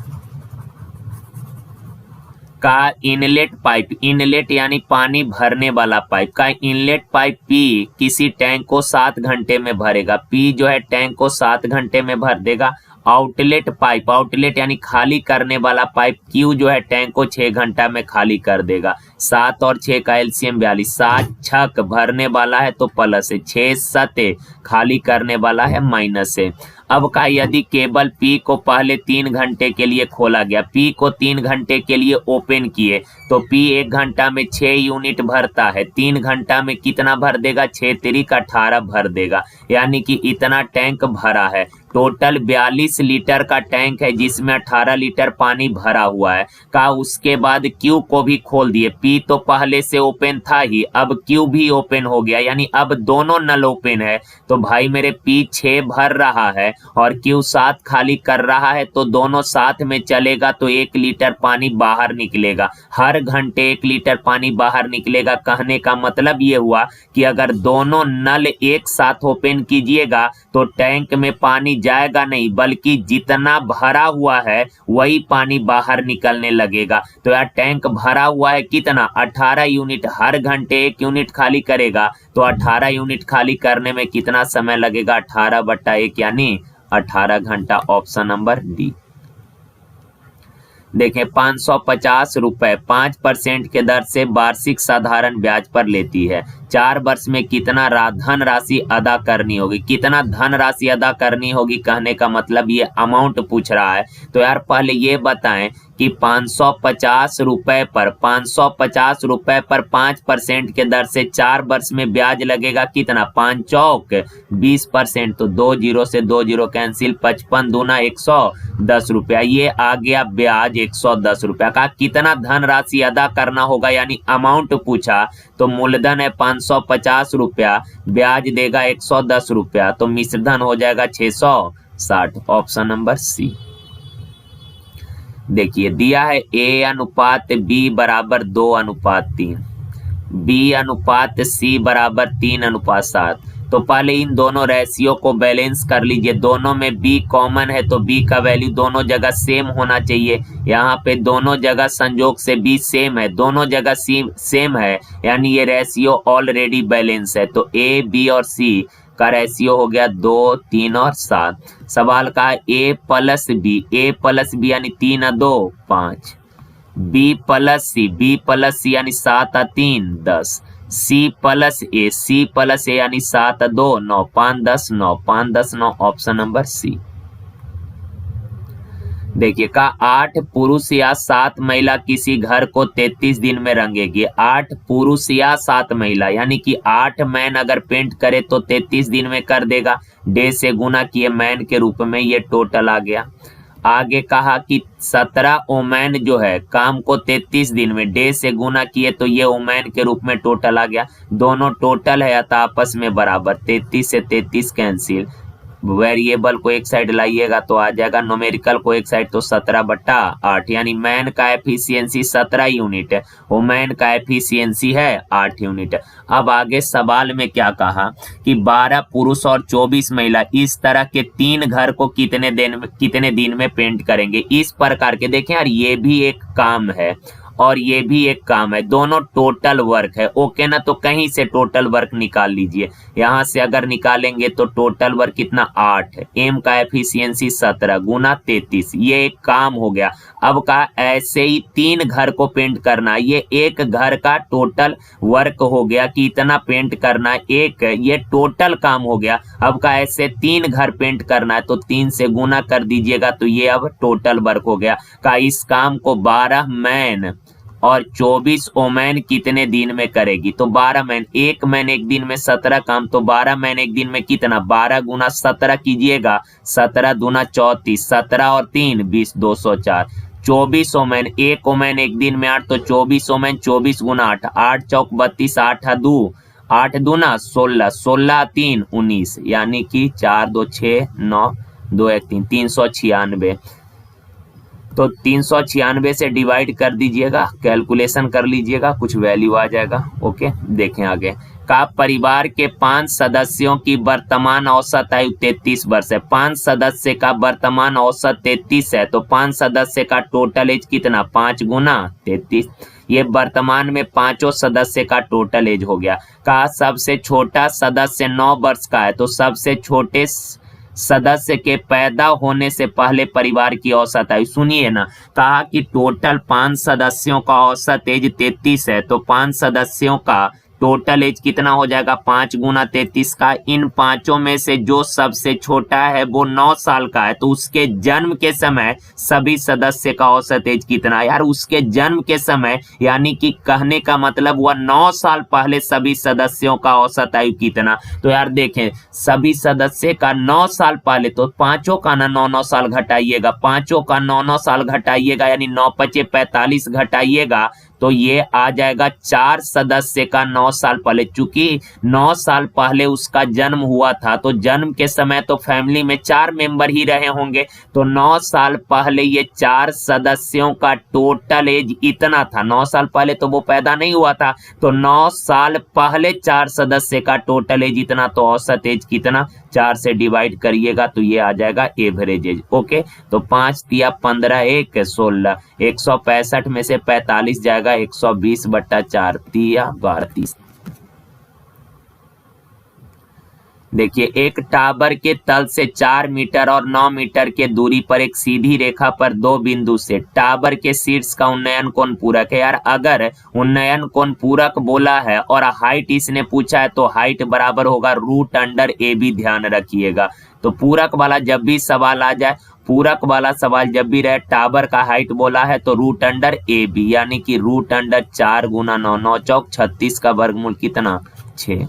का इनलेट पाइप, इनलेट यानी पानी भरने वाला पाइप का इनलेट पाइप पी किसी टैंक को 7 घंटे में भरेगा, पी जो है टैंक को 7 घंटे में भर देगा। आउटलेट पाइप, आउटलेट यानी खाली करने वाला पाइप क्यू जो है टैंक को 6 घंटा में खाली कर देगा। 7 और 6 का एलसीएम 42, 7 छक भरने वाला है तो प्लस है, 6 सते खाली करने वाला है माइनस है। अब का यदि केबल पी को पहले 3 घंटे के लिए खोला गया, पी को 3 घंटे के लिए ओपन किए तो पी 1 घंटा में 6 यूनिट भरता है, 3 घंटा में कितना भर देगा 6 3 का 18 भर देगा, यानी कि इतना टैंक भरा है। टोटल 42 लीटर का टैंक है जिसमें 18 लीटर पानी भरा हुआ है। कहा उसके बाद क्यू को भी खोल दिए। पी तो पहले से ओपन था ही, अब क्यू भी ओपन हो गया, यानी अब दोनों नल ओपन है। तो भाई मेरे पी 6 भर रहा है और क्यू 7 खाली कर रहा है, तो दोनों साथ में चलेगा तो 1 लीटर पानी बाहर निकलेगा। हर घंटे 1 लीटर पानी बाहर निकलेगा। कहने का मतलब ये हुआ कि अगर दोनों नल एक साथ ओपन कीजिएगा तो टैंक में पानी जाएगा नहीं, बल्कि जितना भरा हुआ है वही पानी बाहर निकलने लगेगा। तो यार टैंक भरा हुआ है कितना, 18 यूनिट। हर घंटे 1 यूनिट खाली करेगा, तो 18 यूनिट खाली करने में कितना समय लगेगा, 18/1 यानी 18 घंटा। Option number D. देखें 550 रुपए 5% के दर से वार्षिक साधारण ब्याज पर लेती है। 4 वर्ष में कितना धन राशि अदा करनी होगी। कितना धन राशि अदा करनी होगी कहने का मतलब ये अमाउंट पूछ रहा है। तो यार पहले ये बताएं कि 550 रुपए पर 5% के दर से 4 वर्ष में ब्याज लगेगा कितना, 5 चौक 20%, तो 2 जीरो से 2 जीरो कैंसिल, 55 दूना 110 रुपया। ये आ गया ब्याज 110 रुपया का। कितना धन राशि अदा करना होगा यानी अमाउंट पूछा, तो मूलधन है 550 रुपया, ब्याज देगा 110 रुपया, तो मिश्रधन हो जाएगा 660। Option number C. देखिए दिया है ए अनुपात बी बराबर 2:3, बी अनुपात सी बराबर 3:7। तो पहले इन दोनों रेशियो को बैलेंस कर लीजिए। दोनों में बी कॉमन है तो बी का वैल्यू दोनों जगह सेम होना चाहिए। यहाँ पे दोनों जगह संजोग से बी सेम है, दोनों जगह सी सेम है, यानी ये रेशियो ऑलरेडी बैलेंस है। तो ए बी और सी का रेशियो हो गया 2, 3 और 7। सवाल का ए प्लस बी यानी 3 और 2 5, बी प्लस सी यानी 7 और 3 10, सी प्लस ए यानी 7 और 2 9, 5 10 9, 5 10 9। Option number C. देखिए का 8 पुरुष या 7 महिला किसी घर को 33 दिन में रंगेगी। 8 पुरुष या 7 महिला यानी कि 8 मैन अगर पेंट करे तो 33 दिन में कर देगा। डे से गुना किए मैन के रूप में, ये टोटल आ गया। आगे कहा कि 17 ओमैन जो है काम को 33 दिन में, डे से गुना किए तो ये ओमैन के रूप में टोटल आ गया। दोनों टोटल है अतः आपस में बराबर, 33 से 33 कैंसिल। वेरिएबल को एक साइड लाइएगा तो आ जाएगा, न्यूमेरिकल को एक साइड तो 17/8, यानी मैन का एफिशिएंसी 17 यूनिट है, वुमेन का एफिशिएंसी है 8 यूनिट। अब आगे सवाल में क्या कहा कि 12 पुरुष और 24 महिला इस तरह के 3 घर को कितने दिन में पेंट करेंगे। इस प्रकार के देखें यार, ये भी एक काम है और ये भी एक काम है, दोनों टोटल वर्क है। ओके ना, तो कहीं से टोटल वर्क निकाल लीजिए। यहाँ से अगर निकालेंगे तो टोटल वर्क कितना 8 है, एम का एफिशिएंसी 17 गुना 33, ये एक काम हो गया। अब का ऐसे ही 3 घर को पेंट करना, ये एक घर का टोटल वर्क हो गया कि इतना पेंट करना, एक ये टोटल काम हो गया। अब का ऐसे 3 घर पेंट करना है तो 3 से गुना कर दीजिएगा तो ये अब टोटल वर्क हो गया। का इस काम को 12 मैन और 24 ओमैन कितने दिन में करेगी। तो 12 मैन, एक मैन एक दिन में 17 काम, तो 12 मैन एक दिन में कितना, 12 गुना 17 कीजिएगा, 17 दूना 34, 17 और 3 20, 204। 24 ओमैन, एक ओमैन एक दिन में 8, तो 24 ओमैन 24 गुना 8, 8 चौक 32, 8 2 8 दूना 16, 16 3 19, यानी कि 4 2 6 9 2 1 3, 396। तो 396 से डिवाइड कर दीजिएगा, कैलकुलेशन कर लीजिएगा, कुछ वैल्यू आ जाएगा। ओके देखें आगे का परिवार के 5 सदस्यों की वर्तमान औसत आयु 33 वर्ष है। 5 सदस्य का वर्तमान औसत 33 है, तो 5 सदस्य का टोटल एज कितना, 5 गुना 33। ये वर्तमान में 5 सदस्य का टोटल एज हो गया। का सबसे छोटा सदस्य 9 वर्ष का है, तो सबसे छोटे सदस्य के पैदा होने से पहले परिवार की औसत आयु सुनिए ना। कहा कि टोटल 5 सदस्यों का औसत एज 33 है, तो 5 सदस्यों का टोटल एज कितना हो जाएगा 5 गुना 33 का। इन पांचों में से जो सबसे छोटा है वो 9 साल का है, तो उसके जन्म के समय सभी सदस्य का औसत एज कितना है यार। उसके जन्म के समय यानी कि कहने का मतलब हुआ 9 साल पहले सभी सदस्यों का औसत आयु कितना। तो यार देखें सभी सदस्य का 9 साल पहले, तो पांचों का ना 9-9 साल घटाइएगा, पांचों का 9-9 साल घटाइएगा यानी 9 पचे 45 घटाइएगा तो ये आ जाएगा 4 सदस्य का 9 साल पहले। चूंकि 9 साल पहले उसका जन्म हुआ था तो जन्म के समय तो फैमिली में 4 मेंबर ही रहे होंगे, तो 9 साल पहले ये 4 सदस्यों का टोटल एज इतना था। 9 साल पहले तो वो पैदा नहीं हुआ था, तो 9 साल पहले 4 सदस्य का टोटल एज इतना, तो औसत एज कितना 4 से डिवाइड करिएगा तो ये आ जाएगा एवरेज एज। ओके, तो 5 तिया 15 1 16, 165 में से 45 जाएगा 120/4 तिया 32। देखिए एक टावर के तल से 4 मीटर और 9 मीटर के दूरी पर एक सीधी रेखा पर 2 बिंदु से टावर के शीर्ष का उन्नयन कोण पूरक है। यार अगर उन्नयन कोण पूरक बोला है और हाइट इसने पूछा है तो हाइट बराबर होगा √A/b। ध्यान रखिएगा, तो पूरक वाला जब भी सवाल आ जाए, पूरक वाला सवाल जब भी रहे, टावर का हाइट बोला है तो √A/b यानी कि √4 गुना 9, 9 चौक 36 का वर्गमूल कितना 6।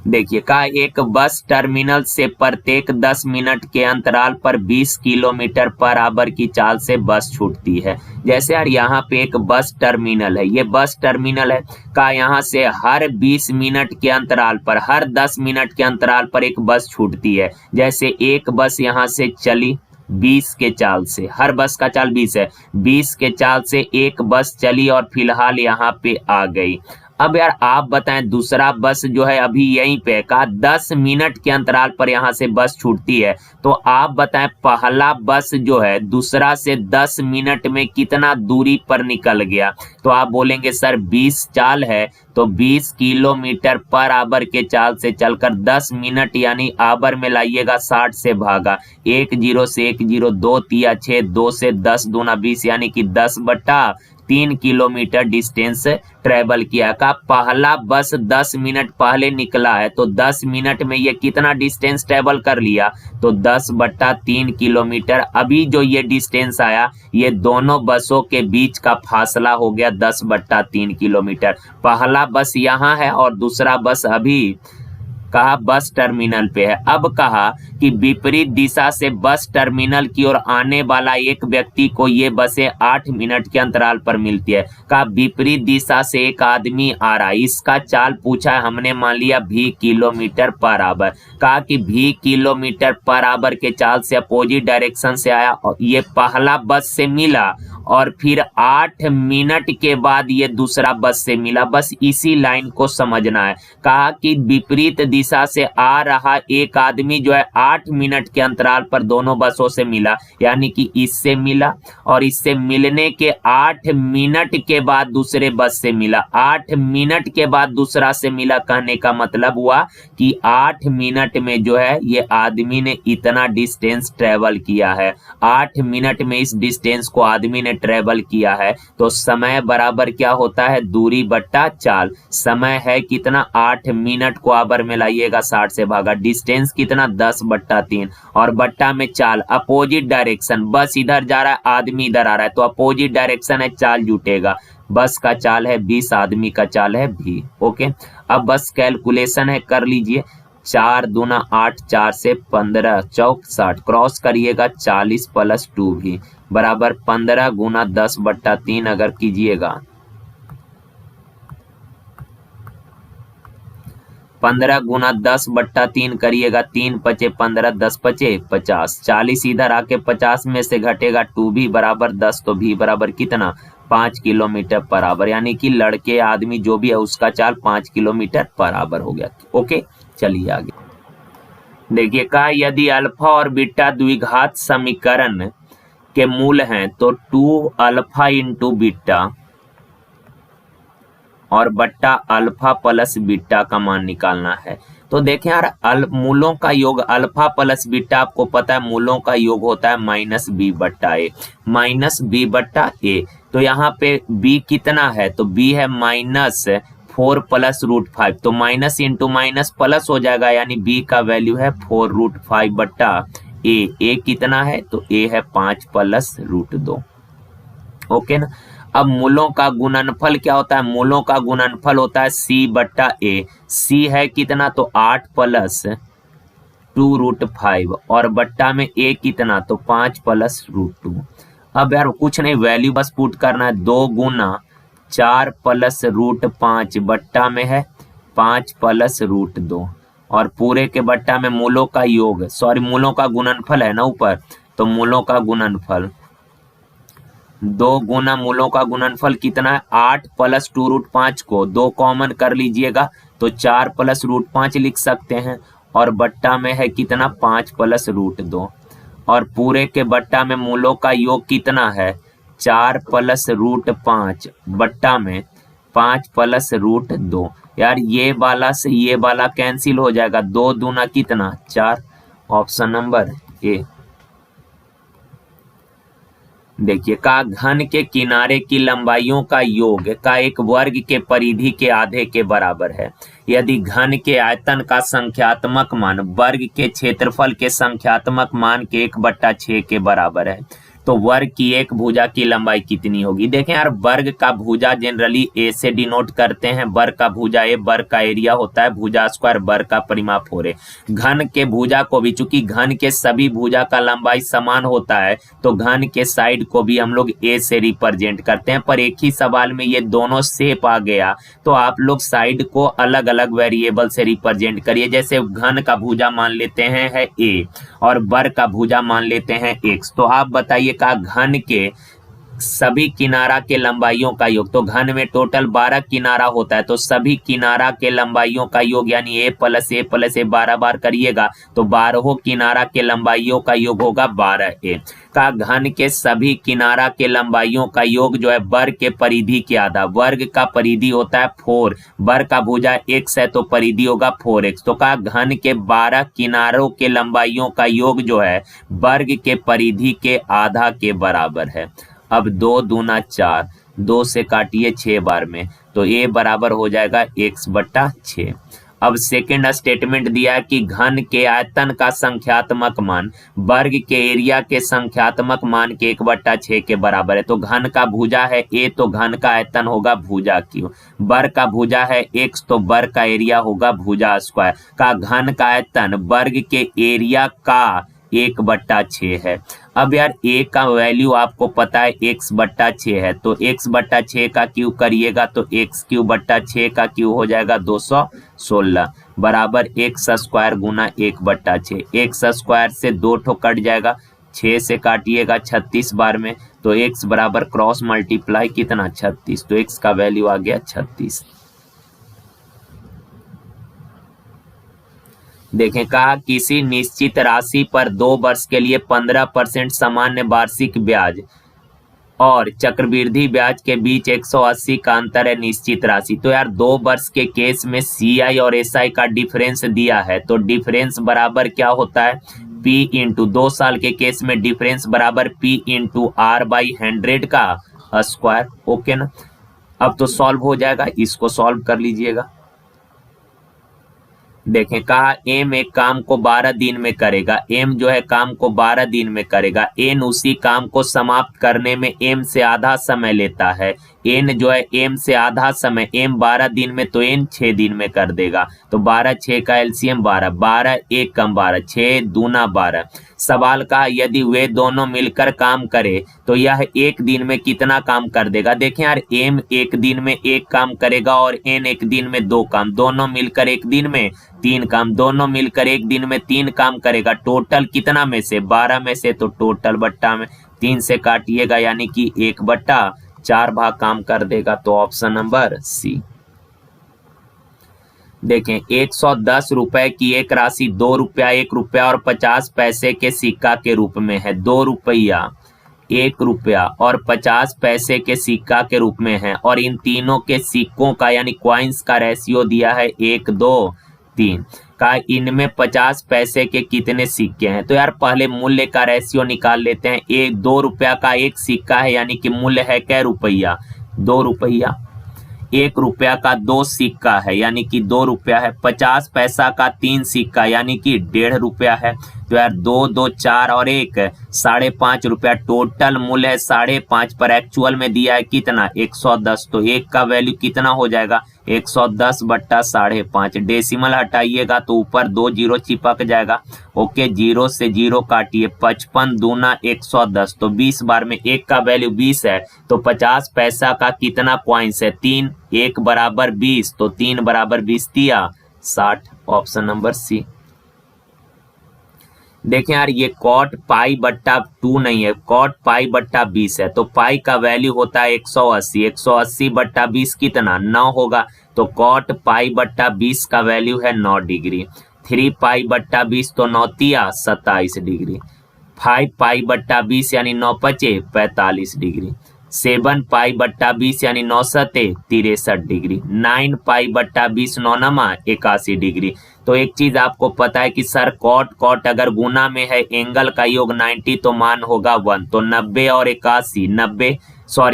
देखिए का एक बस टर्मिनल से प्रत्येक 10 मिनट के अंतराल पर 20 किलोमीटर पर आवर की चाल से बस छूटती है। जैसे यार यहाँ पे एक बस टर्मिनल है, ये बस टर्मिनल है का यहाँ से हर 20 मिनट के अंतराल पर, हर 10 मिनट के अंतराल पर एक बस छूटती है। जैसे एक बस यहाँ से चली 20 के चाल से, हर बस का चाल 20 है, 20 के चाल से एक बस चली और फिलहाल यहाँ पे आ गई। अब यार आप बताएं दूसरा बस जो है अभी यहीं पे का 10 मिनट के अंतराल पर यहाँ से बस छूटती है, तो आप बताएं पहला बस जो है दूसरा से 10 मिनट में कितना दूरी पर निकल गया। तो आप बोलेंगे सर 20 चाल है तो 20 किलोमीटर पर आवर के चाल से चलकर 10 मिनट यानी आवर में लाइएगा 60 से भागा, 1 0 से 1 0, 2 तिया 6, 2 से 10 दूना 20 यानी कि 10/3 किलोमीटर डिस्टेंस ट्रेवल किया। का पहला बस 10 मिनट पहले निकला है तो 10 मिनट में ये कितना डिस्टेंस ट्रेवल कर लिया, तो 10/3 किलोमीटर। अभी जो ये डिस्टेंस आया ये दोनों बसों के बीच का फासला हो गया 10/3 किलोमीटर। पहला बस यहाँ है और दूसरा बस अभी कहा बस टर्मिनल पे है। अब कहा कि विपरीत दिशा से बस टर्मिनल की ओर आने वाला एक व्यक्ति को ये बसें 8 मिनट के अंतराल पर मिलती है। कहा विपरीत दिशा से एक आदमी आ रहा है, इसका चाल पूछा है हमने, मान लिया v किलोमीटर पर आवर। कहा कि v किलोमीटर पर आवर के चाल से अपोजिट डायरेक्शन से आया और ये पहला बस से मिला और फिर 8 मिनट के बाद ये दूसरा बस से मिला। बस इसी लाइन को समझना है। कहा कि विपरीत दिशा से आ रहा एक आदमी जो है 8 मिनट के अंतराल पर दोनों बसों से मिला, यानी कि इससे मिला और इससे मिलने के 8 मिनट के बाद दूसरे बस से मिला, 8 मिनट के बाद दूसरा से मिला। कहने का मतलब हुआ कि 8 मिनट में जो है ये आदमी ने इतना डिस्टेंस ट्रेवल किया है। 8 मिनट में इस डिस्टेंस को आदमी ने ट्रेवल किया है, तो समय बराबर क्या होता है दूरी बट्टा चाल। समय है कितना 8 मिनट को आवर में लाइएगा 60 से भागा, डिस्टेंस कितना 10/3 और बट्टा में चाल, अपोजिट डायरेक्शन, बस इधर जा रहा है आदमी इधर आ रहा है तो अपोजिट डायरेक्शन है चाल जुटेगा। बस का चाल है 20, आदमी का चाल है v। ओके, अब बस कैलकुलेशन है कर लीजिए। 4 दूना 8, 4 से 15 चौक 60, क्रॉस करिएगा 40 + 2v बराबर 15 गुना 10/3 अगर कीजिएगा 15 गुना 10/3 करिएगा 3 पचे 15, 10 पचे 50, 40 इधर आके 50 में से घटेगा 2v बराबर 10, तो v बराबर कितना 5 किलोमीटर पर आवर, यानी कि लड़के आदमी जो भी है उसका चाल 5 किलोमीटर पर आवर हो गया। ओके, चलिए आगे देखिए। का यदि अल्फा और बीटा द्विघात समीकरण के मूल हैं तो 2 अल्फा इंटू बीटा और बट्टा अल्फा प्लस बीटा का मान निकालना है। तो देखें यार मूलों का योग अल्फा प्लस बीटा आपको पता है मूलों का योग होता है माइनस बी बट्टा ए, माइनस बी बट्टा ए। तो यहाँ पे बी कितना है, तो बी है -4 प्लस √5, तो माइनस इंटू माइनस प्लस हो जाएगा, यानी बी का वैल्यू है 4√5 बट्टा ए कितना है, तो ए है 5 प्लस √2। ओके ना। अब मूलों का गुणनफल क्या होता है, मूलों का गुणनफल होता है सी बट्टा ए, सी है कितना, तो 8 प्लस 2√5 और बट्टा में ए कितना, तो 5 प्लस √2। अब यार कुछ नहीं, वैल्यू बस पुट करना है, 2 गुना 4 प्लस √5 बट्टा में है 5 प्लस √2 और पूरे के बट्टा में मूलों का योग, सॉरी मूलों का गुणनफल है ना ऊपर, तो मूलों का गुणनफल 2 गुना मूलों का गुणनफल कितना है, 8 प्लस 2√5 को 2 कॉमन कर लीजिएगा तो 4 प्लस √5 लिख सकते हैं और बट्टा में है कितना 5 प्लस √2 और पूरे के बट्टा में मूलों का योग कितना है 4 प्लस √5 बट्टा में 5 प्लस √2। यार ये वाला से ये वाला कैंसिल हो जाएगा, 2 दूना कितना 4, ऑप्शन नंबर ए। देखिए का घन के किनारे की लंबाइयों का योग का एक वर्ग के परिधि के आधे के बराबर है। यदि घन के आयतन का संख्यात्मक मान वर्ग के क्षेत्रफल के संख्यात्मक मान के 1/6 के बराबर है तो वर्ग की एक भुजा की लंबाई कितनी होगी। देखें यार वर्ग का भुजा जनरली ए से डिनोट करते हैं, वर्ग का भुजा ए, वर्ग का एरिया होता है, भुजा स्क्वायर वर्ग का परिमाप 4 है। घन के भुजा को भी, चूंकि घन के सभी भुजा का लंबाई समान होता है तो घन के साइड को भी हम लोग ए से रिप्रेजेंट करते हैं, पर एक ही सवाल में ये दोनों शेप आ गया तो आप लोग साइड को अलग अलग वेरिएबल से रिप्रेजेंट करिए। जैसे घन का भुजा मान लेते हैं है ए और वर्ग का भुजा मान लेते हैं x, तो आप बताइए का घन के सभी किनारा के लंबाइयों का योग, तो घन में टोटल 12 किनारा होता है तो सभी किनारा के लंबाइयों का योग यानी a प्लस ए 12 बार करिएगा तो 12 किनारा के लंबाइयों का योग होगा 12a। का घन के सभी किनारा के लंबाइयों का योग जो है वर्ग के परिधि के आधा, वर्ग का परिधि होता है 4, वर्ग का भुजा x है तो परिधि होगा 4x, तो का घन के 12 किनारों के लंबाइयों का योग जो है वर्ग के परिधि के आधा के बराबर है। अब 2 दूना 4, 2 से काटिए 6 बार में तो a बराबर हो जाएगा x/6। अब सेकेंड स्टेटमेंट दिया है कि घन के आयतन का संख्यात्मक मान वर्ग के एरिया के संख्यात्मक मान के 1/6 के बराबर है। तो घन का भुजा है a तो घन का आयतन होगा भुजा q, वर्ग का भुजा है x तो वर्ग का एरिया होगा भुजा स्क्वायर। का घन का आयतन वर्ग के एरिया का 1/6 है। अब यार a का वैल्यू आपको पता है x/6 है तो x/6 का क्यूब करिएगा तो x³ का क्यूब हो जाएगा 216 बराबर x² गुना 1/6। x² से 2 ठो कट जाएगा, 6 से काटिएगा 36 बार में तो x बराबर क्रॉस मल्टीप्लाई कितना 36, तो x का वैल्यू आ गया 36। देखें कहा किसी निश्चित राशि पर 2 वर्ष के लिए 15% सामान्य वार्षिक ब्याज और चक्रवृद्धि ब्याज के बीच 180 का अंतर है निश्चित राशि। तो यार 2 वर्ष के केस में CI और SI का डिफरेंस दिया है तो डिफरेंस बराबर क्या होता है P इंटू 2 साल के केस में डिफरेंस बराबर P इंटू R/100 का स्क्वायर। ओके ना। अब तो सॉल्व हो जाएगा, इसको सॉल्व कर लीजिएगा। देखें कहा एम एक काम को 12 दिन में करेगा, एम जो है काम को 12 दिन में करेगा, एन उसी काम को समाप्त करने में एम से आधा समय लेता है, एन जो है एम से आधा समय, एम 12 दिन में तो एन 6 दिन में कर देगा। तो 12 6 का एलसीएम 12, 12 1 कम 12, 6 दूना 12। सवाल का यदि वे दोनों मिलकर काम करे तो यह एक दिन में कितना काम कर देगा। देखें यार एम एक दिन में 1 काम करेगा और एन एक दिन में 2 काम, दोनों मिलकर एक दिन में 3 काम, दोनों मिलकर एक दिन में 3 काम करेगा। टोटल कितना में से 12 में से, तो टोटल बट्टा में 3 से काटिएगा यानी कि 1/4 भाग काम कर देगा। तो ऑप्शन नंबर सी। देखें 110 रुपए की एक राशि 2 रुपया 1 रुपया और 50 पैसे के सिक्का के रूप में है। 2 रुपया 1 रुपया और 50 पैसे के सिक्का के रूप में है और इन तीनों के सिक्कों का यानी क्वाइंस का रेशियो दिया है 1 2 3। का इनमें 50 पैसे के कितने सिक्के हैं। तो यार पहले मूल्य का रेशियो निकाल लेते हैं। 2 रुपया का एक सिक्का है यानी कि मूल्य है क्या रुपया, 2 रुपया। 1 रुपया का 2 सिक्का है यानी कि 2 रुपया है। 50 पैसा का 3 सिक्का यानी कि 1.5 रुपया है। तो यार 2 2 4 और 1 5.5 रुपया। टोटल मूल्य है 5.5 पर एक्चुअल में दिया है कितना 110। तो 1 का वैल्यू कितना हो जाएगा 110 बट्टा 5.5। डेसिमल हटाइएगा तो ऊपर 2 जीरो चिपक जाएगा। ओके, 0 से 0 काटिए। 55 दूना 110। तो 20 बार में 1 का वैल्यू 20 है। तो 50 पैसा का कितना कॉइन्स है 3, 1 बराबर 20। तो 3 बराबर 20 दिया 60। Option number C. देखें यार ये कॉट पाई बट्टा 2 नहीं है, कॉट पाई बट्टा 20 है। तो पाई का वैल्यू होता है 180। 180 बट्टा 20 कितना 9 होगा। तो कॉट पाई बट्टा 20 का वैल्यू है 9 डिग्री। 3 पाई बट्टा 20 तो 9 तिया 27 डिग्री। 5 पाई बट्टा 20 यानी 9 पचे 45 डिग्री। 7 पाई बट्टा 20 यानी 9 सते 63 डिग्री। 9 पाई बट्टा 20 9 नमा 81 डिग्री। तो एक चीज आपको पता है कि सर कॉट कॉट अगर गुना में है एंगल का योग 90 तो मान होगा 1। तो 90 और 81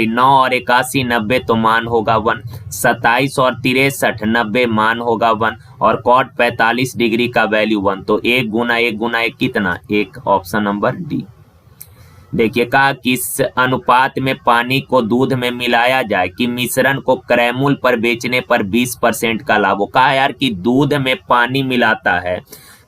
9 और 81 90 तो मान होगा 1। 27 और 63 90 मान होगा 1। और कॉट 45 डिग्री का वैल्यू 1। तो 1 गुना 1 गुना 1 कितना 1। Option number D. देखिए कहा किस अनुपात में पानी को दूध में मिलाया जाए कि मिश्रण को क्रय मूल्य पर बेचने पर 20% का लाभ हो। कहा यार कि दूध में पानी मिलाता है,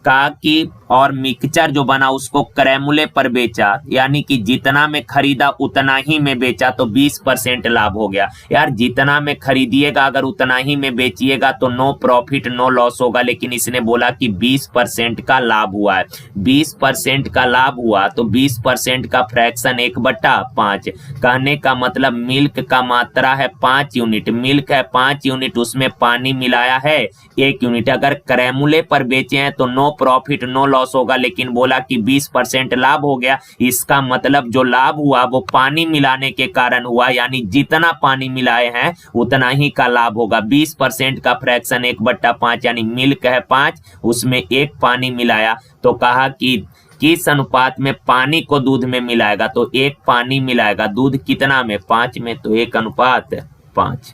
कहा कि और मिक्सचर जो बना उसको क्रय मूल्य पर बेचा यानी कि जितना में खरीदा उतना ही में बेचा तो 20% लाभ हो गया। यार जितना में खरीदिएगा अगर उतना ही में बेचिएगा तो नो प्रॉफिट नो लॉस होगा, लेकिन इसने बोला कि 20% का लाभ हुआ है। 20% का लाभ हुआ तो 20% का फ्रैक्शन 1/5। कहने का मतलब मिल्क का मात्रा है 5 यूनिट, मिल्क है 5 यूनिट, उसमें पानी मिलाया है 1 यूनिट। अगर क्रय मूल्य पर बेचे हैं तो नो प्रॉफिट नो लॉस होगा, लेकिन बोला कि 20% लाभ हो गया। इसका मतलब जो लाभ हुआ वो पानी मिलाने के कारण हुआ, यानी जितना पानी मिलाए हैं उतना ही का लाभ होगा। 20% का फ्रैक्शन 1/5 यानी मिल्क है 5, उसमें 1 पानी मिलाया। तो कहा कि किस अनुपात में पानी को दूध में मिलाएगा, तो 1 पानी मिलाएगा। दूध कितना में 5 में, तो 1:5।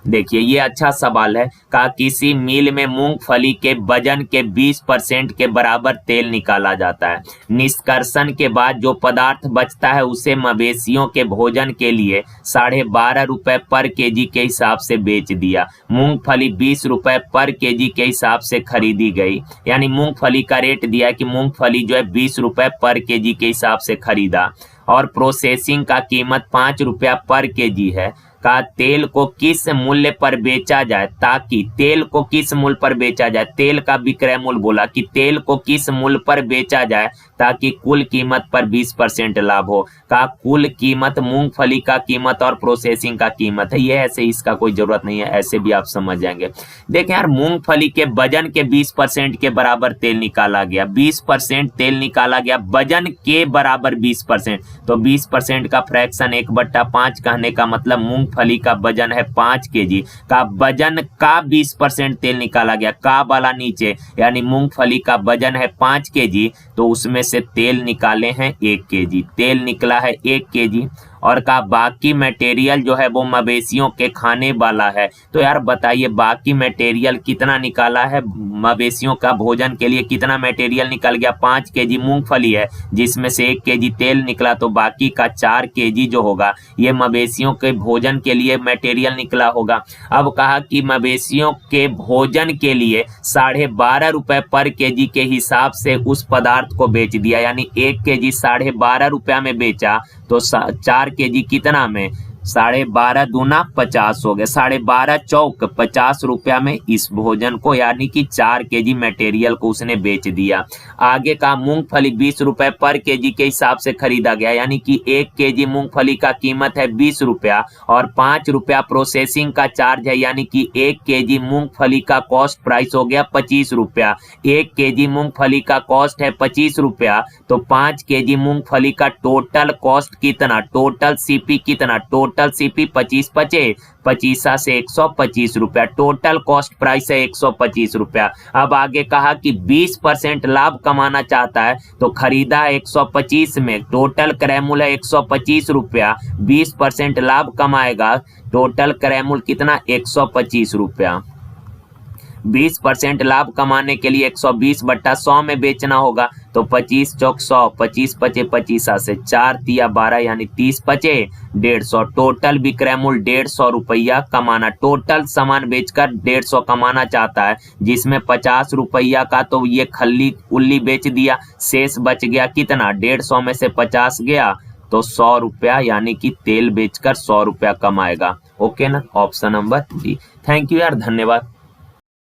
देखिए ये अच्छा सवाल है। कहा किसी मिल में मूंगफली के वजन के 20% के बराबर तेल निकाला जाता है। निष्कर्षण के बाद जो पदार्थ बचता है उसे मवेशियों के भोजन के लिए 12.5 रुपए पर केजी के हिसाब से बेच दिया। मूंगफली 20 रुपए पर केजी के हिसाब से खरीदी गई, यानी मूंगफली का रेट दिया कि मूंगफली जो है 20 रुपए पर केजी के हिसाब से खरीदा और प्रोसेसिंग का कीमत 5 रुपया पर केजी है। का तेल को किस मूल्य पर बेचा जाए, ताकि तेल को किस मूल्य पर बेचा जाए, तेल का विक्रय मूल्य बोला कि तेल को किस मूल्य पर बेचा जाए ताकि कुल कीमत पर 20% लाभ हो। का कुल कीमत मूंगफली का कीमत और प्रोसेसिंग का कीमत है, ये ऐसे इसका कोई जरूरत नहीं है, ऐसे भी आप समझ जाएंगे। देखें यार मूंगफली के वजन के 20% के बराबर तेल निकाला गया, 20% तेल निकाला गया वजन के बराबर 20%, तो 20% का फ्रैक्शन 1/5। कहने का मतलब मूंगफली का वजन है 5 केजी, का वजन का 20% तेल निकाला गया, का वाला नीचे, यानी मूंगफली का वजन है 5 केजी तो उसमें से तेल निकाले हैं 1 केजी, तेल निकला है 1 केजी। और का बाकी मटेरियल जो है वो मवेशियों के खाने वाला है। तो यार बताइए बाकी मटेरियल कितना निकाला है, मवेशियों का भोजन के लिए कितना मटेरियल निकल गया। 5 केजी मूंगफली है जिसमें से 1 केजी तेल निकला, तो बाकी का 4 केजी जो होगा ये मवेशियों के भोजन के लिए मटेरियल निकला होगा। अब कहा कि मवेशियों के भोजन के लिए 12.5 रुपए पर केजी के हिसाब से उस पदार्थ को बेच दिया, यानी 1 केजी 12.5 रुपया में बेचा तो 4 केजी कितना में 12.5 दूना 50 हो गया, 12.5 चौक 50 रुपया में इस भोजन को, यानी कि 4 केजी मटेरियल को उसने बेच दिया। आगे का मूंगफली 20 रुपए पर केजी के हिसाब से खरीदा गया, यानी कि 1 केजी मूंगफली का कीमत है 20 रुपया और 5 रुपया प्रोसेसिंग का चार्ज है, यानी कि 1 केजी मूंगफली का कॉस्ट प्राइस हो गया 25 रुपया। 1 केजी मूंगफली का कॉस्ट है 25 रुपया, तो 5 केजी मूंगफली का टोटल कॉस्ट कितना, टोटल सीपी कितना, टोटल टोटल सीपी 25 बचे, 25 से 125 रुपया, टोटल कॉस्ट प्राइस है 125 रुपया। अब आगे कहा कि 20% लाभ कमाना चाहता है तो खरीदा 125 में, टोटल क्रय मूल्य है 125 रुपया, 20% लाभ कमाएगा, टोटल क्रय मूल्य कितना 125 रुपया। 20% लाभ कमाने के लिए 120/100 में बेचना होगा तो 25 चौक 100, 25 बचे 25 से 4 तिया 12 यानी 30 बचे 150, टोटल विक्रय मूल्य 150 रुपया कमाना, टोटल सामान बेचकर 150 कमाना चाहता है, जिसमें 50 रुपया का तो ये खल्ली उल्ली बेच दिया, शेष बच गया कितना 150 में से 50 गया तो 100 रुपया, यानी कि तेल बेचकर 100 रुपया कमाएगा। ओके ना, option number D. Thank you यार, धन्यवाद।